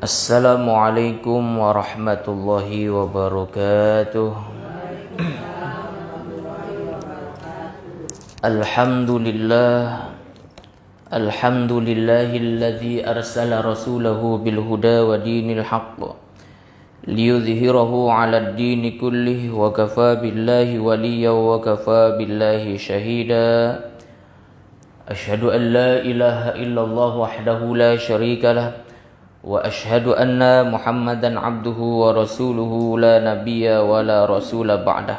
Assalamualaikum warahmatullahi wabarakatuh. Alhamdulillahilladzi arsala rasulahu bil huda wa dinil haqq liyudhhirahu 'alad dini kullih wa kafa billahi waliyyan wa kafa billahi shahida. Asyhadu an la ilaha illallah wahdahu la syarika lah wa asyhadu anna Muhammadan abduhu wa rasuluhu la nabiyya wa la rasula ba'dah.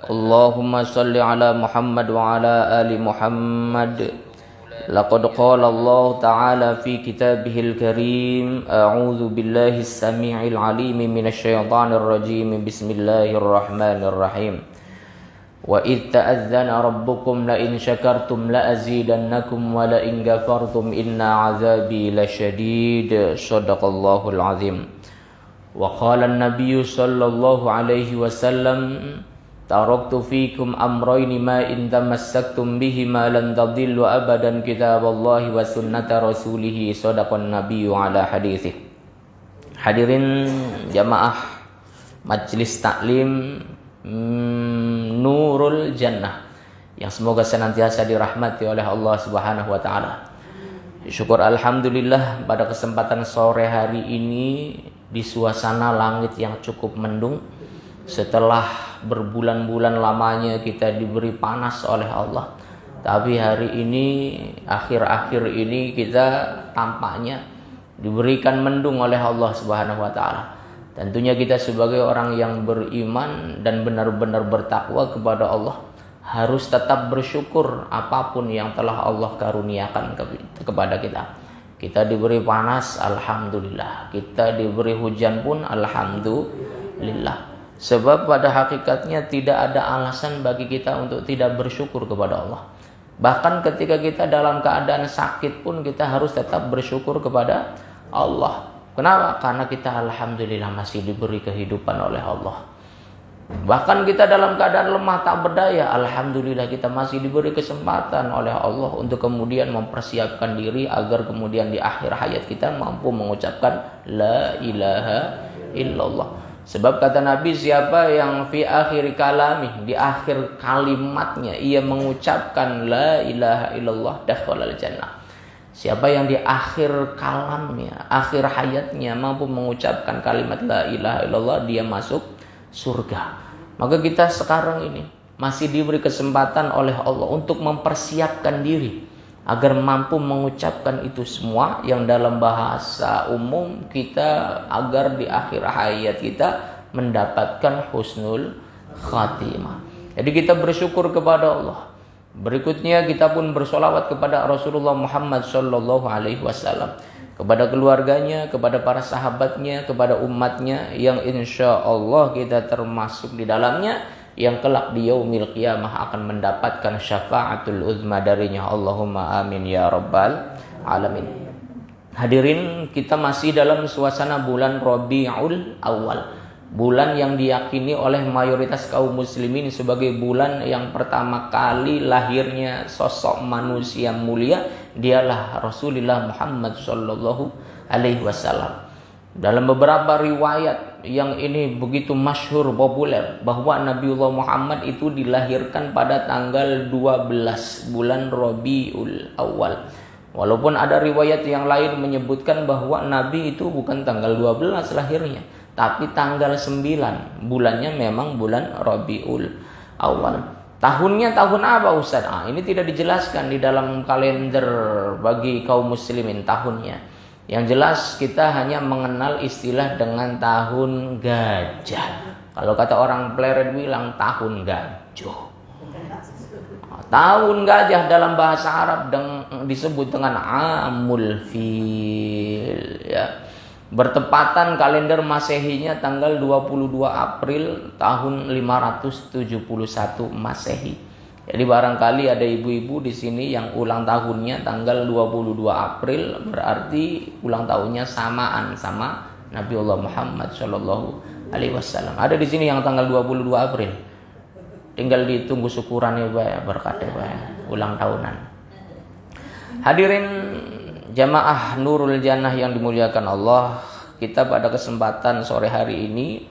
Allahumma salli ala Muhammad wa ala ali Muhammad. Laqad qala Allah ta'ala fi kitabihil karim, a'udzu billahi as-sami'il 'alim minasy syaithanir rajim. Bismillahirrahmanirrahim. Wa idh ta'adzana rabbukum la in syakartum la azidannakum wa la in ghafartum inna 'adzabi lasyadid. Shadaqallahul azim. Wa qala an-nabiy sallallahu alaihi wasallam, taraktu fikum amrayni ma in tamassaktum bihima lan tadillu abadan kitaballahi wa sunnata rasulih. Shadaqan nabiyyu ala haditsih. Hadirin jamaah Majelis Taklim Nurul Jannah yang semoga senantiasa dirahmati oleh Allah Subhanahu wa taala. Syukur alhamdulillah pada kesempatan sore hari ini di suasana langit yang cukup mendung setelah berbulan-bulan lamanya kita diberi panas oleh Allah. Tapi hari ini, akhir-akhir ini kita tampaknya diberikan mendung oleh Allah Subhanahu wa taala. Tentunya kita sebagai orang yang beriman dan benar-benar bertakwa kepada Allah harus tetap bersyukur apapun yang telah Allah karuniakan kepada kita. Kita diberi panas, alhamdulillah. Kita diberi hujan pun, alhamdulillah. Sebab pada hakikatnya tidak ada alasan bagi kita untuk tidak bersyukur kepada Allah. Bahkan ketika kita dalam keadaan sakit pun kita harus tetap bersyukur kepada Allah. Kenapa? Karena kita alhamdulillah masih diberi kehidupan oleh Allah. Bahkan kita dalam keadaan lemah tak berdaya, alhamdulillah kita masih diberi kesempatan oleh Allah untuk kemudian mempersiapkan diri agar kemudian di akhir hayat kita mampu mengucapkan la ilaha illallah. Sebab kata Nabi, siapa yang fi akhir kalami, di akhir kalimatnya ia mengucapkan la ilaha illallah dakhalal jannah. Siapa yang di akhir kalamnya, akhir hayatnya mampu mengucapkan kalimat la ilaha illallah, dia masuk surga. Maka kita sekarang ini masih diberi kesempatan oleh Allah untuk mempersiapkan diri agar mampu mengucapkan itu semua yang dalam bahasa umum kita, agar di akhir hayat kita mendapatkan husnul khatimah. Jadi kita bersyukur kepada Allah. Berikutnya kita pun bersolawat kepada Rasulullah Muhammad sallallahu alaihi wasallam, kepada keluarganya, kepada para sahabatnya, kepada umatnya yang insya Allah kita termasuk di dalamnya, yang kelak di yaumil qiyamah akan mendapatkan syafaatul uzma darinya. Allahumma amin ya rabbal alamin. Hadirin, kita masih dalam suasana bulan Rabiul Awal, bulan yang diyakini oleh mayoritas kaum muslimin sebagai bulan yang pertama kali lahirnya sosok manusia mulia, dialah Rasulullah Muhammad sallallahu alaihi wasallam. Dalam beberapa riwayat yang ini begitu masyhur populer bahwa Nabiullah Muhammad itu dilahirkan pada tanggal 12 bulan Rabiul Awal. Walaupun ada riwayat yang lain menyebutkan bahwa Nabi itu bukan tanggal 12 lahirnya, tapi tanggal 9, bulannya memang bulan Rabiul Awal. Tahunnya tahun apa Ustaz? Ini tidak dijelaskan di dalam kalender bagi kaum muslimin tahunnya. Yang jelas kita hanya mengenal istilah dengan tahun gajah. Kalau kata orang pleret bilang tahun gajuh. Tahun gajah dalam bahasa Arab disebut dengan Amul Fil, ya. Bertepatan kalender Masehinya tanggal 22 April tahun 571 Masehi. Jadi barangkali ada ibu-ibu di sini yang ulang tahunnya tanggal 22 April, berarti ulang tahunnya samaan sama Nabiullah Muhammad sallallahu alaihi wasallam. Ada di sini yang tanggal 22 April. Tinggal ditunggu syukurannya berkata ulang tahunan. Hadirin jamaah Nurul Jannah yang dimuliakan Allah, kita pada kesempatan sore hari ini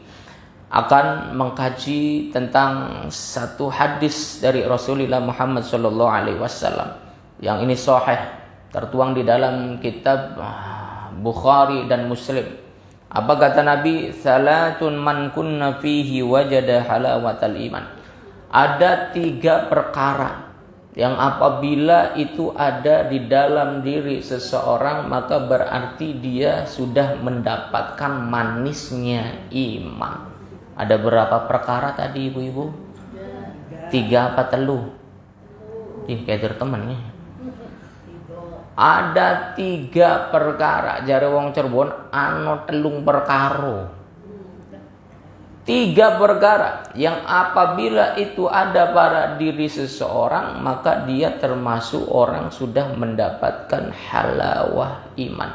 akan mengkaji tentang satu hadis dari Rasulullah Muhammad SAW yang ini sahih, tertuang di dalam kitab Bukhari dan Muslim. Apa kata Nabi? Salatun man kunna fihi wajada halawatal iman. Ada 3 perkara yang apabila itu ada di dalam diri seseorang, maka berarti dia sudah mendapatkan manisnya iman. Ada berapa perkara tadi ibu-ibu? 3 apa telu? Kayak temen nih. Ada 3 perkara. Jare wong Cirebon ano telung perkara. 3 perkara yang apabila itu ada pada diri seseorang, maka dia termasuk orang sudah mendapatkan halawah iman.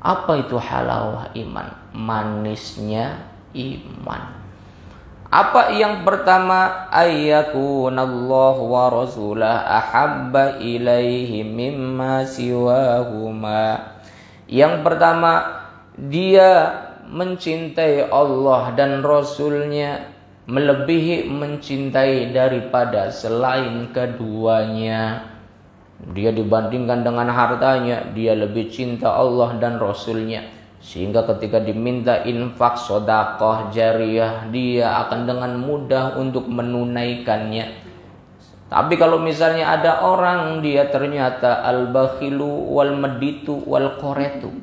Apa itu halawah iman? Manisnya iman. Apa yang pertama? Ayyakunallahu wa rasulah ahabba ilaihi mimma siwahuma. Yang pertama, dia mencintai Allah dan Rasulnya melebihi mencintai daripada selain keduanya. Dia dibandingkan dengan hartanya, dia lebih cinta Allah dan Rasulnya, sehingga ketika diminta infak sedekah jariyah, dia akan dengan mudah untuk menunaikannya. Tapi kalau misalnya ada orang dia ternyata al-bakhilu wal meditu wal qoretu,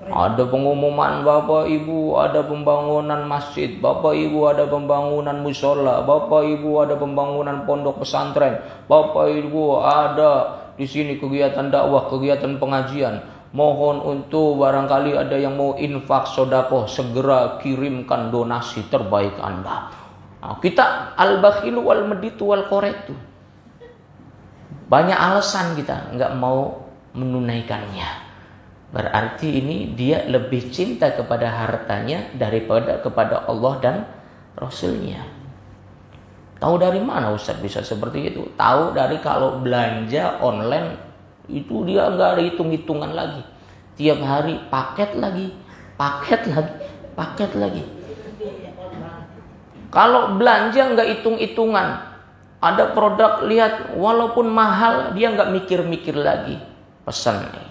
ada pengumuman Bapak Ibu ada pembangunan masjid, Bapak Ibu ada pembangunan musola, Bapak Ibu ada pembangunan pondok pesantren, Bapak Ibu ada di sini kegiatan dakwah, kegiatan pengajian. Mohon untuk barangkali ada yang mau infak sedekah, segera kirimkan donasi terbaik Anda. Nah, kita al-bakhilu wal meditu wal qoretu. Banyak alasan kita nggak mau menunaikannya. Berarti ini dia lebih cinta kepada hartanya daripada kepada Allah dan Rasulnya. Tahu dari mana Ustaz bisa seperti itu? Tahu dari kalau belanja online itu dia nggak ada hitung-hitungan lagi. Tiap hari paket lagi, paket lagi, paket lagi. Kalau belanja nggak hitung-hitungan, ada produk lihat walaupun mahal dia nggak mikir-mikir lagi, pesan nih.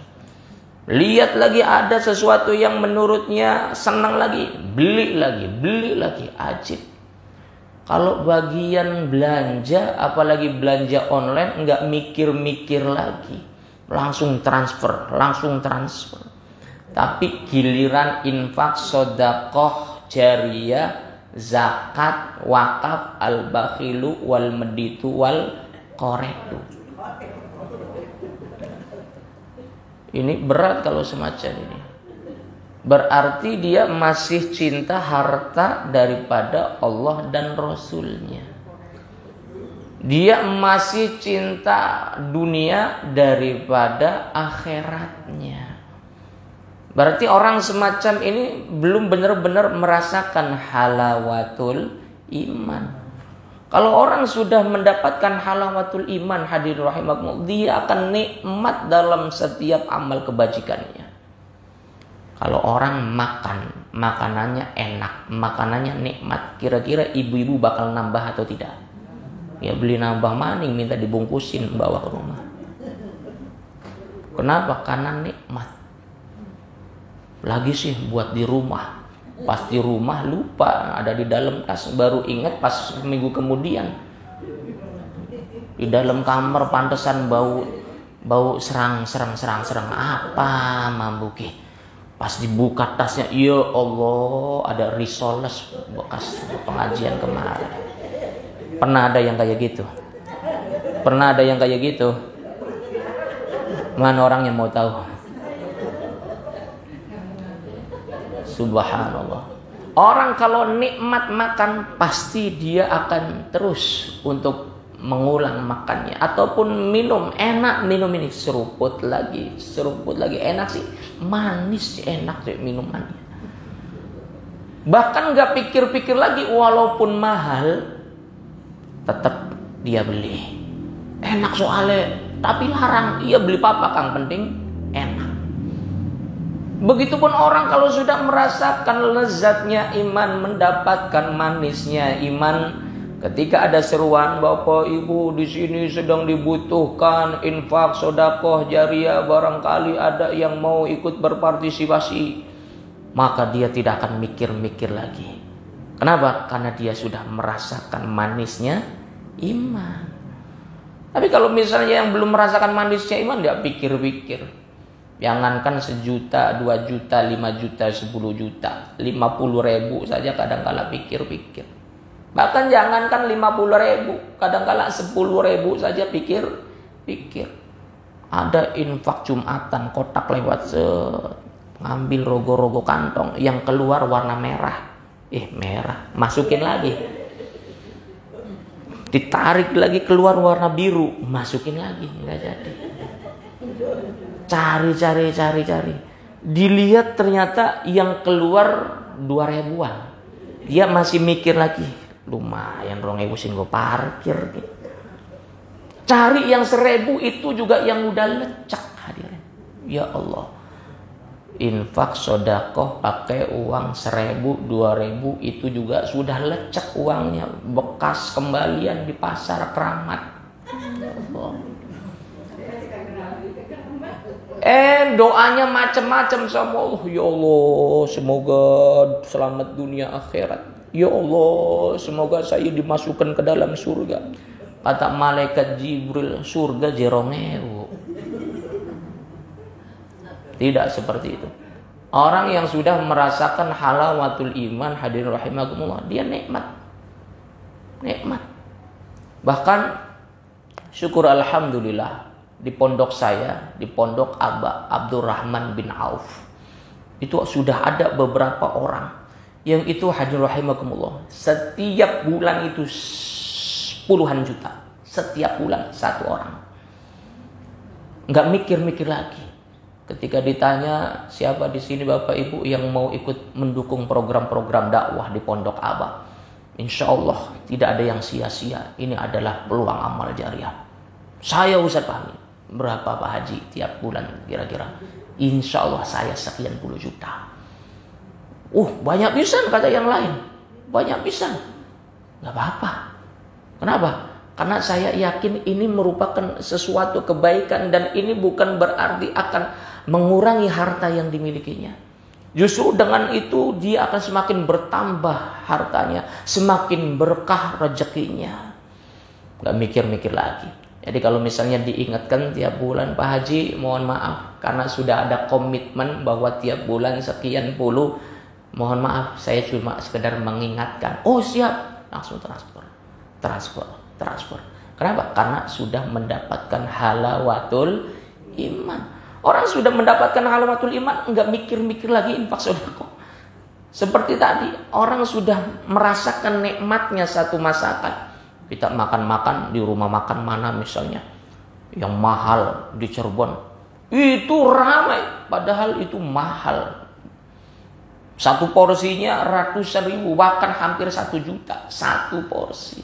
Lihat lagi ada sesuatu yang menurutnya senang lagi, beli lagi, ajib. Kalau bagian belanja, apalagi belanja online, nggak mikir-mikir lagi, langsung transfer. Tapi giliran infak, sedekah jariyah, zakat, wakaf, al-bakhilu wal meditu wal qoretu. Ini berat kalau semacam ini. Berarti dia masih cinta harta daripada Allah dan Rasulnya. Dia masih cinta dunia daripada akhiratnya. Berarti orang semacam ini belum benar-benar merasakan halawatul iman. Kalau orang sudah mendapatkan halawatul iman, hadirin rahimakumullah, dia akan nikmat dalam setiap amal kebajikannya. Kalau orang makan, makanannya enak, makanannya nikmat, kira-kira ibu-ibu bakal nambah atau tidak? Ya beli nambah maning, minta dibungkusin bawa ke rumah. Kenapa? Karena nikmat. Lagi sih buat di rumah. Pas di rumah lupa ada di dalam tas, baru ingat pas minggu kemudian. Di dalam kamar pantesan bau serang apa mambuki. Pas dibuka tasnya, ya Allah, ada risoles bekas pengajian kemarin. Pernah ada yang kayak gitu? Pernah ada yang kayak gitu? Mana orang yang mau tahu? Subhanallah. Orang kalau nikmat makan pasti dia akan terus untuk mengulang makannya. Ataupun minum, enak minum ini, seruput lagi, enak sih, manis sih, enak sih minumannya. Bahkan gak pikir-pikir lagi, walaupun mahal tetap dia beli. Enak soalnya, tapi larang, iya beli apa Kang, penting enak. Begitupun orang kalau sudah merasakan lezatnya iman, mendapatkan manisnya iman, ketika ada seruan Bapak Ibu di sini sedang dibutuhkan infak, sedekah jariah, barangkali ada yang mau ikut berpartisipasi, maka dia tidak akan mikir-mikir lagi. Kenapa? Karena dia sudah merasakan manisnya iman. Tapi kalau misalnya yang belum merasakan manisnya iman, dia pikir-pikir. Jangankan 1 juta, 2 juta, 5 juta, 10 juta, 50 ribu saja kadang-kala pikir-pikir. Bahkan jangankan 50 ribu, kadang-kala 10 ribu saja pikir-pikir. Ada infak Jumatan, kotak lewat ngambil rogo-rogo kantong, yang keluar warna merah. Merah, masukin lagi. Ditarik lagi keluar warna biru, masukin lagi, nggak jadi. Cari. Dilihat ternyata yang keluar 2.000-an. Dia masih mikir lagi, lumayan 2.000 sih gue parkir. Cari yang 1.000 itu juga yang udah lecek hadirin. Ya Allah. Infak sedekah pakai uang 1.000, 2.000 itu juga sudah lecek uangnya, bekas kembalian di pasar keramat. Doanya macam-macam sama Allah. Ya Allah, semoga selamat dunia akhirat. Ya Allah, semoga saya dimasukkan ke dalam surga. Kata malaikat Jibril, surga jerongewu. Tidak seperti itu. Orang yang sudah merasakan halawatul iman, hadirin rahimakumullah, dia nikmat. Bahkan syukur alhamdulillah, di pondok saya, di pondok Aba Abdurrahman bin Auf, itu sudah ada beberapa orang yang itu, hadirin rahimakumullah, setiap bulan itu puluhan juta, setiap bulan satu orang. Nggak mikir-mikir lagi. Ketika ditanya siapa di sini Bapak Ibu yang mau ikut mendukung program-program dakwah di Pondok Aba, insya Allah tidak ada yang sia-sia. Ini adalah peluang amal jariah. Saya Ustaz Fahmi, berapa Pak Haji tiap bulan kira-kira? Insya Allah saya sekian puluh juta. Banyak pisan kata yang lain. Banyak pisan. Gak apa-apa. Kenapa? Karena saya yakin ini merupakan sesuatu kebaikan dan ini bukan berarti akan mengurangi harta yang dimilikinya. Justru dengan itu dia akan semakin bertambah hartanya, semakin berkah rezekinya. Gak mikir-mikir lagi. Jadi kalau misalnya diingatkan tiap bulan, Pak Haji mohon maaf karena sudah ada komitmen bahwa tiap bulan sekian puluh, mohon maaf saya cuma sekedar mengingatkan. Oh siap, langsung transfer. Kenapa? Karena sudah mendapatkan halawatul iman. Orang sudah mendapatkan halawatul iman, enggak mikir-mikir lagi infak sedekah. Seperti tadi, orang sudah merasakan nikmatnya satu masakan. Kita makan-makan di rumah makan mana misalnya, yang mahal di Cirebon, itu ramai, padahal itu mahal. Satu porsinya ratusan ribu, bahkan hampir 1 juta satu porsi.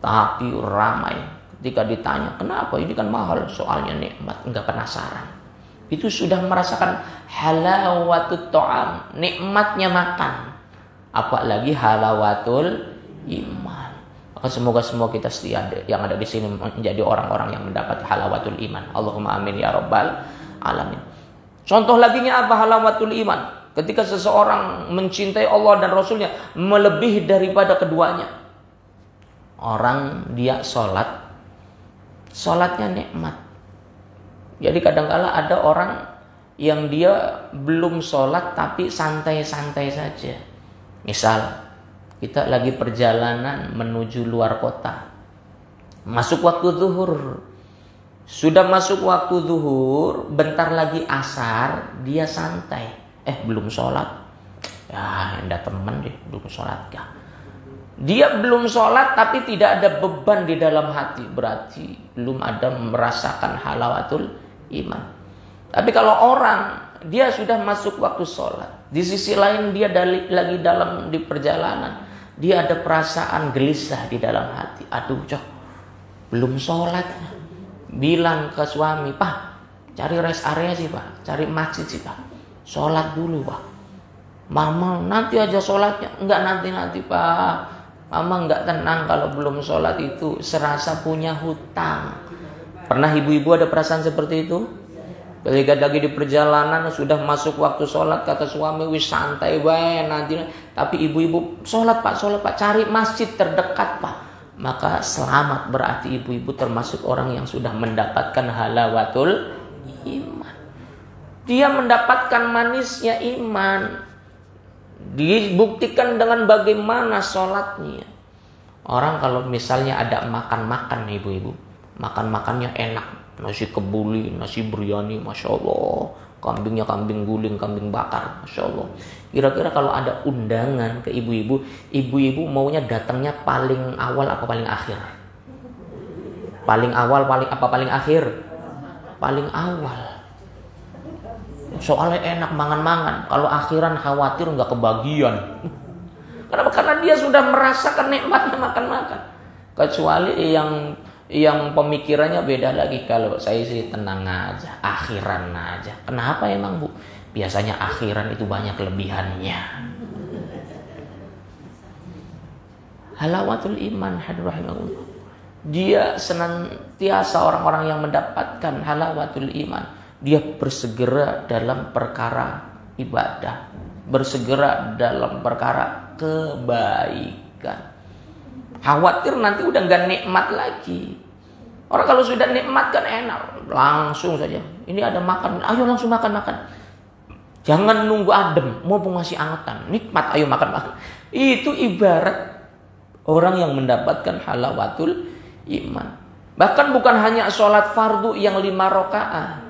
Tapi ramai. Ketika ditanya, kenapa ini kan mahal? Soalnya nikmat, enggak penasaran. Itu sudah merasakan halawatut ta'am, nikmatnya makan. Apalagi halawatul iman. Maka semoga semua kita setia yang ada di sini menjadi orang-orang yang mendapat halawatul iman. Allahumma amin ya rabbal alamin. Contoh laginya apa halawatul iman? Ketika seseorang mencintai Allah dan Rasulnya melebihi daripada keduanya. Orang dia sholatnya nikmat. Jadi kadang-kala ada orang yang dia belum sholat tapi santai-santai saja. Misal kita lagi perjalanan menuju luar kota, masuk waktu zuhur. Sudah masuk waktu zuhur, bentar lagi asar, dia santai. Belum sholat. Ya, enggak temen deh, belum sholat kah? Dia belum sholat tapi tidak ada beban di dalam hati. Berarti belum ada merasakan halawatul iman. Tapi kalau orang dia sudah masuk waktu sholat, di sisi lain dia lagi di perjalanan, dia ada perasaan gelisah di dalam hati. Aduh cok, belum sholat. Bilang ke suami, Pak cari rest area sih Pak, cari masjid sih Pak. sholat dulu Pak. Mama nanti aja sholatnya. Enggak nanti Pak. Mama enggak tenang kalau belum sholat itu serasa punya hutang. Pernah ibu-ibu ada perasaan seperti itu? Ketika lagi di perjalanan sudah masuk waktu sholat, kata suami, wis santai bae nanti. Tapi ibu-ibu sholat pak, cari masjid terdekat Pak. Maka selamat, berarti ibu-ibu termasuk orang yang sudah mendapatkan halawatul iman. Dia mendapatkan manisnya iman. Dibuktikan dengan bagaimana sholatnya. Orang kalau misalnya ada makan-makan ibu-ibu, makan-makannya enak. Nasi kebuli, nasi biryani, Masya Allah. Kambingnya kambing guling, kambing bakar, Masya Allah. Kira-kira kalau ada undangan ke ibu-ibu, ibu-ibu maunya datangnya paling awal apa paling akhir? Paling awal, paling akhir? Paling awal. Soalnya enak mangan-mangan. Kalau akhiran khawatir nggak kebagian. Kenapa? Karena dia sudah merasakan nikmatnya makan-makan. Kecuali yang pemikirannya beda lagi. Kalau saya sih tenang aja, akhiran aja. Kenapa emang Bu? Biasanya akhiran itu banyak kelebihannya. Halawatul iman hadirahimahullah. Dia senantiasa orang-orang yang mendapatkan halawatul iman. Dia bersegera dalam perkara ibadah, bersegera dalam perkara kebaikan. Khawatir nanti udah gak nikmat lagi. Orang kalau sudah nikmat kan enak, langsung saja. Ini ada makan, ayo langsung makan. Jangan nunggu adem, mumpung masih angetan. Nikmat, ayo makan. Itu ibarat orang yang mendapatkan halawatul iman. Bahkan bukan hanya sholat fardu yang 5 rakaat.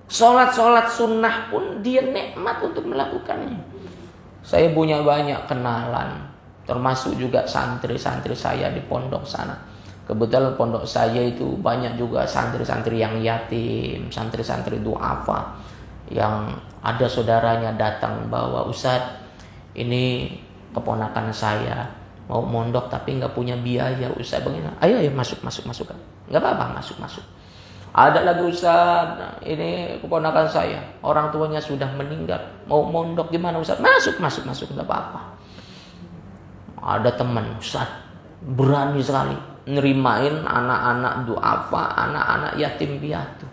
Sholat sunnah pun dia nikmat untuk melakukannya. Saya punya banyak kenalan, termasuk juga santri-santri saya di pondok sana. Kebetulan pondok saya itu banyak juga santri-santri yang yatim, santri-santri du'afa. Yang ada saudaranya datang bawa, Ustadz, ini keponakan saya mau mondok tapi nggak punya biaya Ustadz, begini. Ayo masuk. Nggak apa-apa, masuk. Ada lagi Ustadz, ini keponakan saya, orang tuanya sudah meninggal, mau mondok gimana Ustadz? Masuk, nggak apa-apa. Ada teman Ustadz berani sekali nerimain anak-anak du'afa, anak-anak yatim piatu.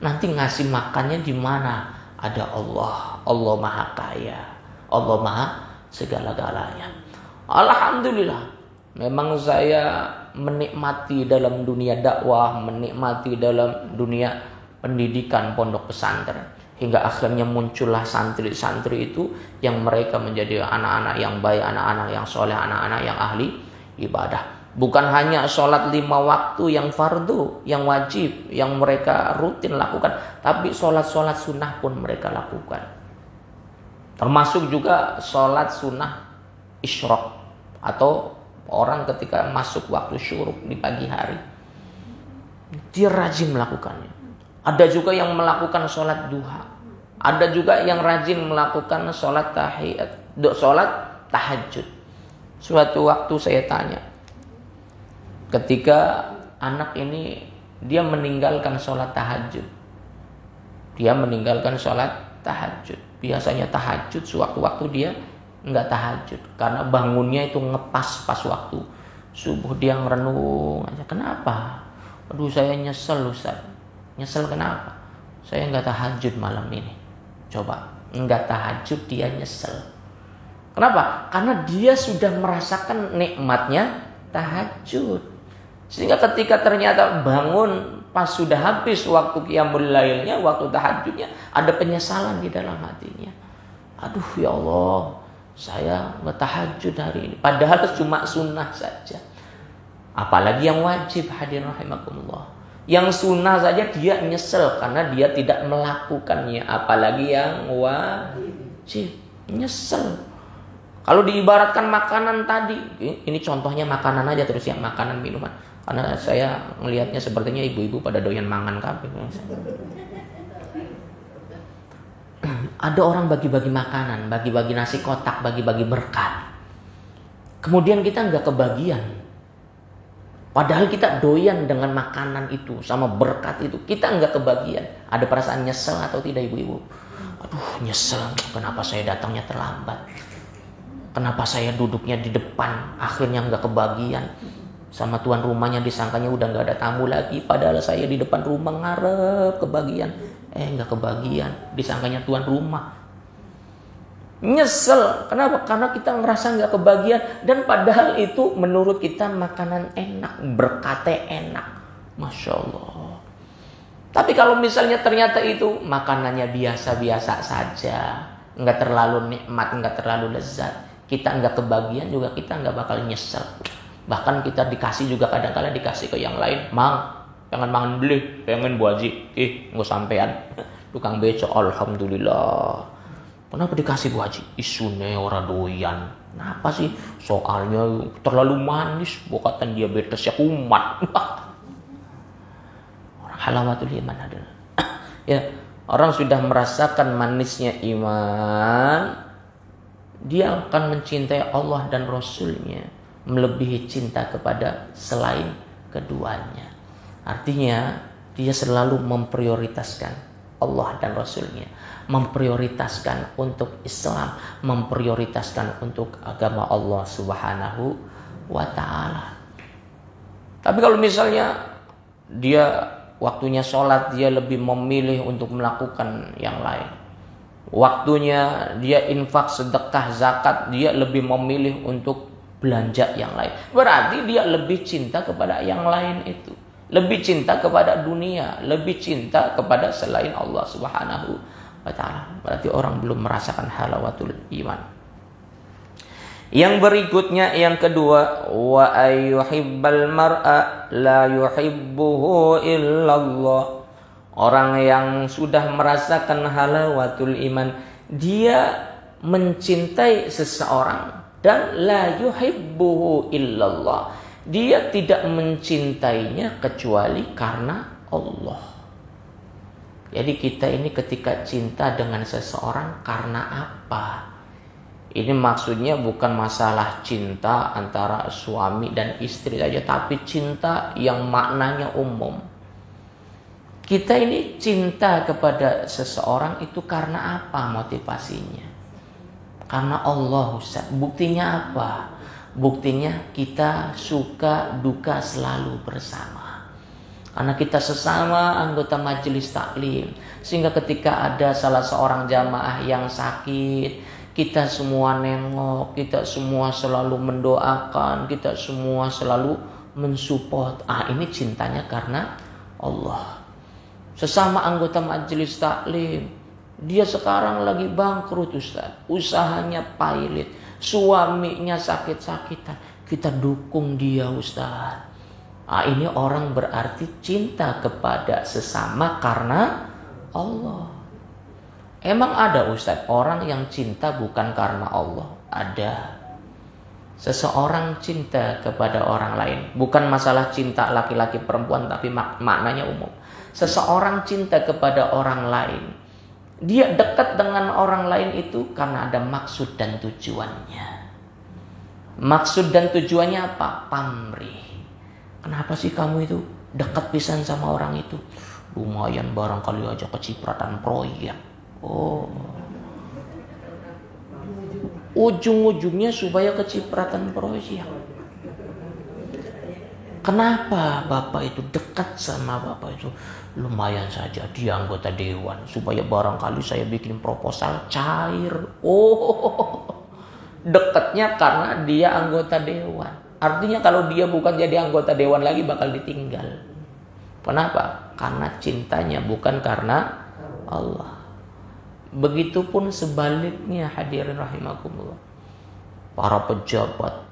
Nanti ngasih makannya di mana? Ada Allah Maha Kaya, Allah Maha segala-galanya. Alhamdulillah, memang saya menikmati dalam dunia dakwah, menikmati dalam dunia pendidikan pondok pesantren. Hingga akhirnya muncullah santri-santri itu yang mereka menjadi anak-anak yang baik, anak-anak yang soleh, anak-anak yang ahli ibadah. Bukan hanya sholat 5 waktu yang fardu, yang wajib, yang mereka rutin lakukan, tapi sholat-sholat sunnah pun mereka lakukan. Termasuk juga sholat sunnah isyraq, atau orang ketika masuk waktu syuruk di pagi hari. Dia rajin melakukannya. Ada juga yang melakukan sholat duha. Ada juga yang rajin melakukan sholat tahajud. Suatu waktu saya tanya, ketika anak ini dia meninggalkan sholat tahajud. Biasanya tahajud sewaktu-waktu dia nggak tahajud. Karena bangunnya itu ngepas pas waktu subuh, dia ngerenung aja. Kenapa? Aduh, saya nyesel Ustaz. Nyesel kenapa? Saya nggak tahajud malam ini. Coba, nggak tahajud dia nyesel. Kenapa? Karena dia sudah merasakan nikmatnya tahajud. Sehingga ketika ternyata bangun pas sudah habis waktu qiyamul lailnya, waktu tahajudnya, ada penyesalan di dalam hatinya. Aduh ya Allah, saya bertahajud hari ini. Padahal cuma sunnah saja. Apalagi yang wajib, hadirin rahimakumullah. Yang sunnah saja dia nyesel karena dia tidak melakukannya. Apalagi yang wajib, nyesel. Kalau diibaratkan makanan tadi, ini contohnya makanan aja terus ya, makanan minuman. Karena saya melihatnya sepertinya ibu-ibu pada doyan mangan kabeh. Ada orang bagi-bagi makanan, bagi-bagi nasi kotak, bagi-bagi berkat. Kemudian kita nggak kebagian. Padahal kita doyan dengan makanan itu, sama berkat itu. Kita nggak kebagian. Ada perasaan nyesel atau tidak ibu-ibu? Aduh, nyesel, kenapa saya datangnya terlambat? Kenapa saya duduknya di depan, akhirnya nggak kebagian. Sama tuan rumahnya disangkanya udah nggak ada tamu lagi, padahal saya di depan rumah ngarep kebagian. Nggak kebagian, disangkanya tuan rumah. Nyesel, kenapa? Karena kita ngerasa nggak kebagian, dan padahal itu menurut kita makanan enak, berkatnya enak, Masya Allah. Tapi kalau misalnya ternyata itu makanannya biasa-biasa saja, nggak terlalu nikmat, nggak terlalu lezat, kita nggak kebagian juga, kita nggak bakal nyesel. Bahkan kita dikasih juga kadang-kadang dikasih ke yang lain, mang, pengen mangan beli, pengen Bu Haji, nggak sampean, tukang beco, alhamdulillah. Kenapa dikasih Bu Haji? Isune ora doyan. Kenapa sih? Soalnya terlalu manis, bukan diabetes ya kumat. Orang halawatul iman adalah ya, orang sudah merasakan manisnya iman, dia akan mencintai Allah dan Rasulnya melebihi cinta kepada selain keduanya. Artinya dia selalu memprioritaskan Allah dan Rasulnya, memprioritaskan untuk Islam, memprioritaskan untuk agama Allah Subhanahu wa ta'ala. Tapi kalau misalnya dia waktunya sholat, dia lebih memilih untuk melakukan yang lain. Waktunya dia infak, sedekah, zakat, dia lebih memilih untuk belanja yang lain. Berarti dia lebih cinta kepada yang lain itu. Lebih cinta kepada dunia, lebih cinta kepada selain Allah Subhanahu wa ta'ala. Berarti orang belum merasakan halawatul iman. Yang berikutnya, yang kedua, wa ayyuhibbal mar'a la yuhibbuhu illallah. Orang yang sudah merasakan halawatul iman, dia mencintai seseorang dan la yuhibbuhu illallah. Dia tidak mencintainya kecuali karena Allah. Jadi kita ini ketika cinta dengan seseorang karena apa? Ini maksudnya bukan masalah cinta antara suami dan istri saja, tapi cinta yang maknanya umum. Kita ini cinta kepada seseorang itu karena apa motivasinya? Karena Allah, Ustaz. Buktinya apa? Buktinya kita suka duka selalu bersama. Karena kita sesama anggota majelis taklim. Sehingga ketika ada salah seorang jamaah yang sakit, kita semua nengok, kita semua selalu mendoakan, kita semua selalu mensupport. Ini cintanya karena Allah. Sesama anggota majelis taklim, dia sekarang lagi bangkrut, Ustaz. Usahanya pailit. Suaminya sakit-sakitan, kita dukung dia, Ustaz. Ini orang berarti cinta kepada sesama karena Allah. Emang ada, Ustaz, orang yang cinta bukan karena Allah? Ada. Seseorang cinta kepada orang lain, bukan masalah cinta laki-laki perempuan, tapi maknanya umum. Seseorang cinta kepada orang lain, dia dekat dengan orang lain itu karena ada maksud dan tujuannya. Maksud dan tujuannya apa? Pamrih. Kenapa sih kamu itu dekat pisan sama orang itu? Lumayan barangkali aja kecipratan proyek. Ujung-ujungnya supaya kecipratan proyek. Kenapa Bapak itu dekat sama Bapak itu? Lumayan saja dia anggota dewan, supaya barangkali saya bikin proposal cair. Dekatnya karena dia anggota dewan. Artinya kalau dia bukan jadi anggota dewan lagi bakal ditinggal. Kenapa? Karena cintanya bukan karena Allah. Begitupun sebaliknya, hadirin rahimakumullah. Para pejabat,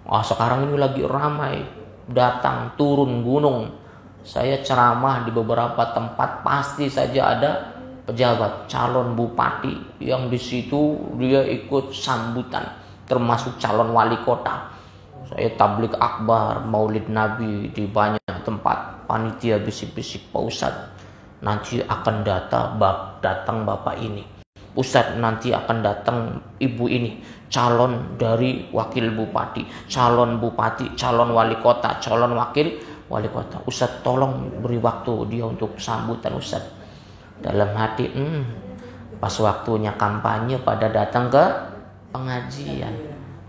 sekarang ini lagi ramai, datang turun gunung. Saya ceramah di beberapa tempat, pasti saja ada pejabat, calon bupati yang di situ dia ikut sambutan, termasuk calon wali kota. Saya tablik akbar, maulid Nabi di banyak tempat, panitia bisik-bisik, Pak Ustadz, nanti akan datang Bapak ini. Ustadz, nanti akan datang Ibu ini, calon dari wakil bupati, calon bupati, calon wali kota, calon wakil wali kota. Ustadz, tolong beri waktu dia untuk sambutan, Ustadz. Dalam hati, Pas waktunya kampanye pada datang ke pengajian.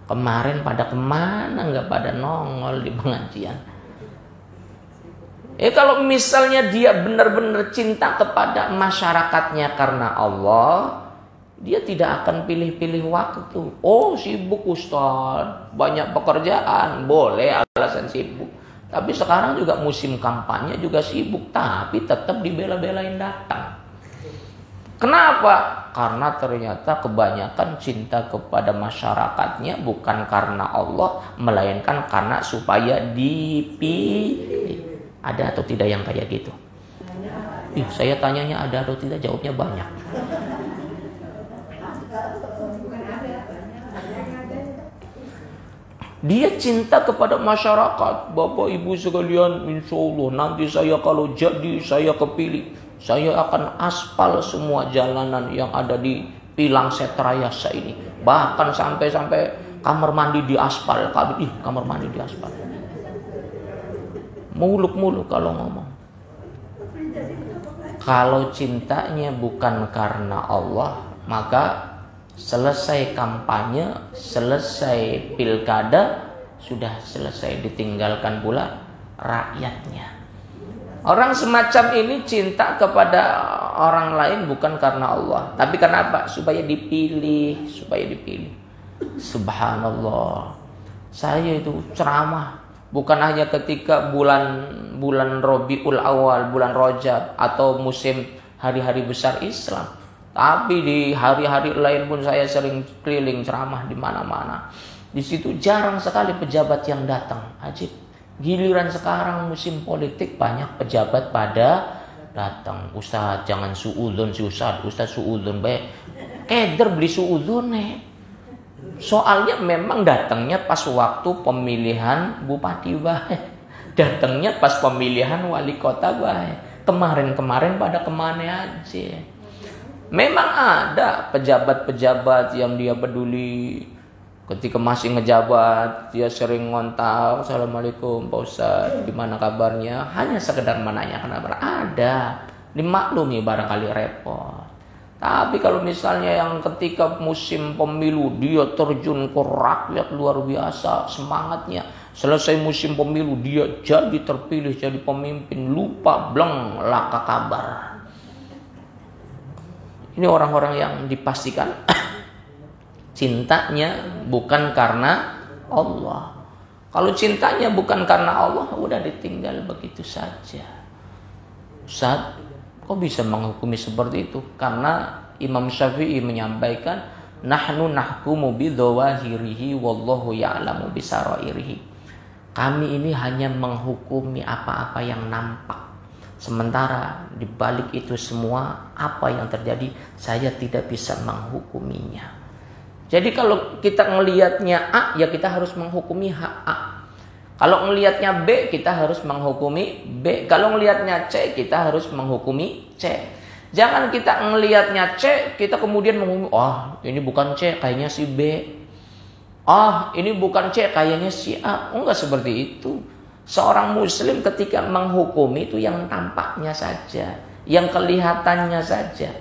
Kemarin pada kemana, nggak pada nongol di pengajian. Kalau misalnya dia benar-benar cinta kepada masyarakatnya karena Allah, dia tidak akan pilih-pilih waktu. Oh, sibuk Ustaz, banyak pekerjaan, boleh alasan sibuk. Tapi sekarang juga musim kampanye juga sibuk, tapi tetap dibela-belain datang. Kenapa? Karena ternyata kebanyakan cinta kepada masyarakatnya bukan karena Allah, melainkan karena supaya dipilih. Ada atau tidak yang kayak gitu? Saya tanyanya ada atau tidak, jawabnya banyak. Dia cinta kepada masyarakat. Bapak ibu sekalian, insya Allah nanti saya kalau jadi saya kepilih, saya akan aspal semua jalanan yang ada di Pilang Setrayasa ini. Bahkan sampai kamar mandi di aspal. Kamar mandi di aspal. Muluk-muluk kalau ngomong. Kalau cintanya bukan karena Allah, maka selesai kampanye, selesai pilkada, sudah selesai, ditinggalkan pula rakyatnya. Orang semacam ini cinta kepada orang lain bukan karena Allah, tapi kenapa? Supaya dipilih, Subhanallah. Saya itu ceramah bukan hanya ketika bulan Rabiul Awal, bulan Rajab atau musim hari-hari besar Islam, tapi di hari-hari lain pun saya sering keliling ceramah di mana-mana. Di situ jarang sekali pejabat yang datang. Ajib. Giliran sekarang musim politik banyak pejabat pada datang. Ustaz jangan suudzon si Ustaz suudzon baik. Keder beli suudzon Soalnya memang datangnya pas waktu pemilihan bupati baik. Datangnya pas pemilihan wali kota baik. Kemarin-kemarin pada kemana aja. Memang ada pejabat-pejabat yang dia peduli. Ketika masih ngejabat, dia sering ngontak, Assalamualaikum Pak Ustaz, gimana kabarnya? Hanya sekedar menanyakan kabar. Ada, dimaklumi barangkali repot. Tapi kalau misalnya yang ketika musim pemilu, dia terjun ke rakyat luar biasa semangatnya. Selesai musim pemilu, dia jadi terpilih jadi pemimpin, lupa bleng laka kabar. Ini orang-orang yang dipastikan cintanya bukan karena Allah. Kalau cintanya bukan karena Allah, udah ditinggal begitu saja. Ustaz, kok bisa menghukumi seperti itu? Karena Imam Syafi'i menyampaikan, nahnu nahkumu bidzawahirihi wallahu ya'lamu bisarairihi. Kami ini hanya menghukumi apa-apa yang nampak. Sementara di balik itu semua, apa yang terjadi, saya tidak bisa menghukuminya. Jadi kalau kita ngelihatnya A, ya kita harus menghukumi A. Kalau ngelihatnya B, kita harus menghukumi B. Kalau ngelihatnya C, kita harus menghukumi C. Jangan kita ngelihatnya C, kita kemudian menghukumi, ini bukan C, kayaknya si B. Ini bukan C, kayaknya si A. Enggak seperti itu. Seorang muslim ketika menghukumi itu yang tampaknya saja, yang kelihatannya saja.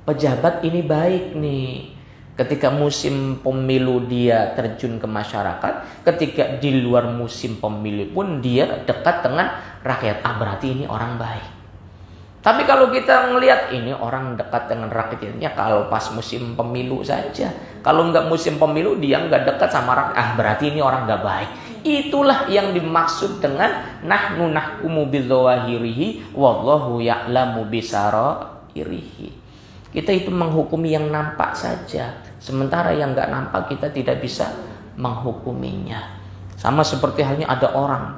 Pejabat ini baik nih. Ketika musim pemilu dia terjun ke masyarakat, ketika di luar musim pemilu pun dia dekat dengan rakyat. Berarti ini orang baik. Tapi kalau kita ngelihat ini orang dekat dengan rakyatnya kalau pas musim pemilu saja. Kalau nggak musim pemilu dia nggak dekat sama rakyat. Berarti ini orang nggak baik. Itulah yang dimaksud dengan nahnu nahkumu bidzawahirihi wallahu ya'lamu bisarairihi. Kita itu menghukumi yang nampak saja. Sementara yang nggak nampak kita tidak bisa menghukuminya. Sama seperti halnya ada orang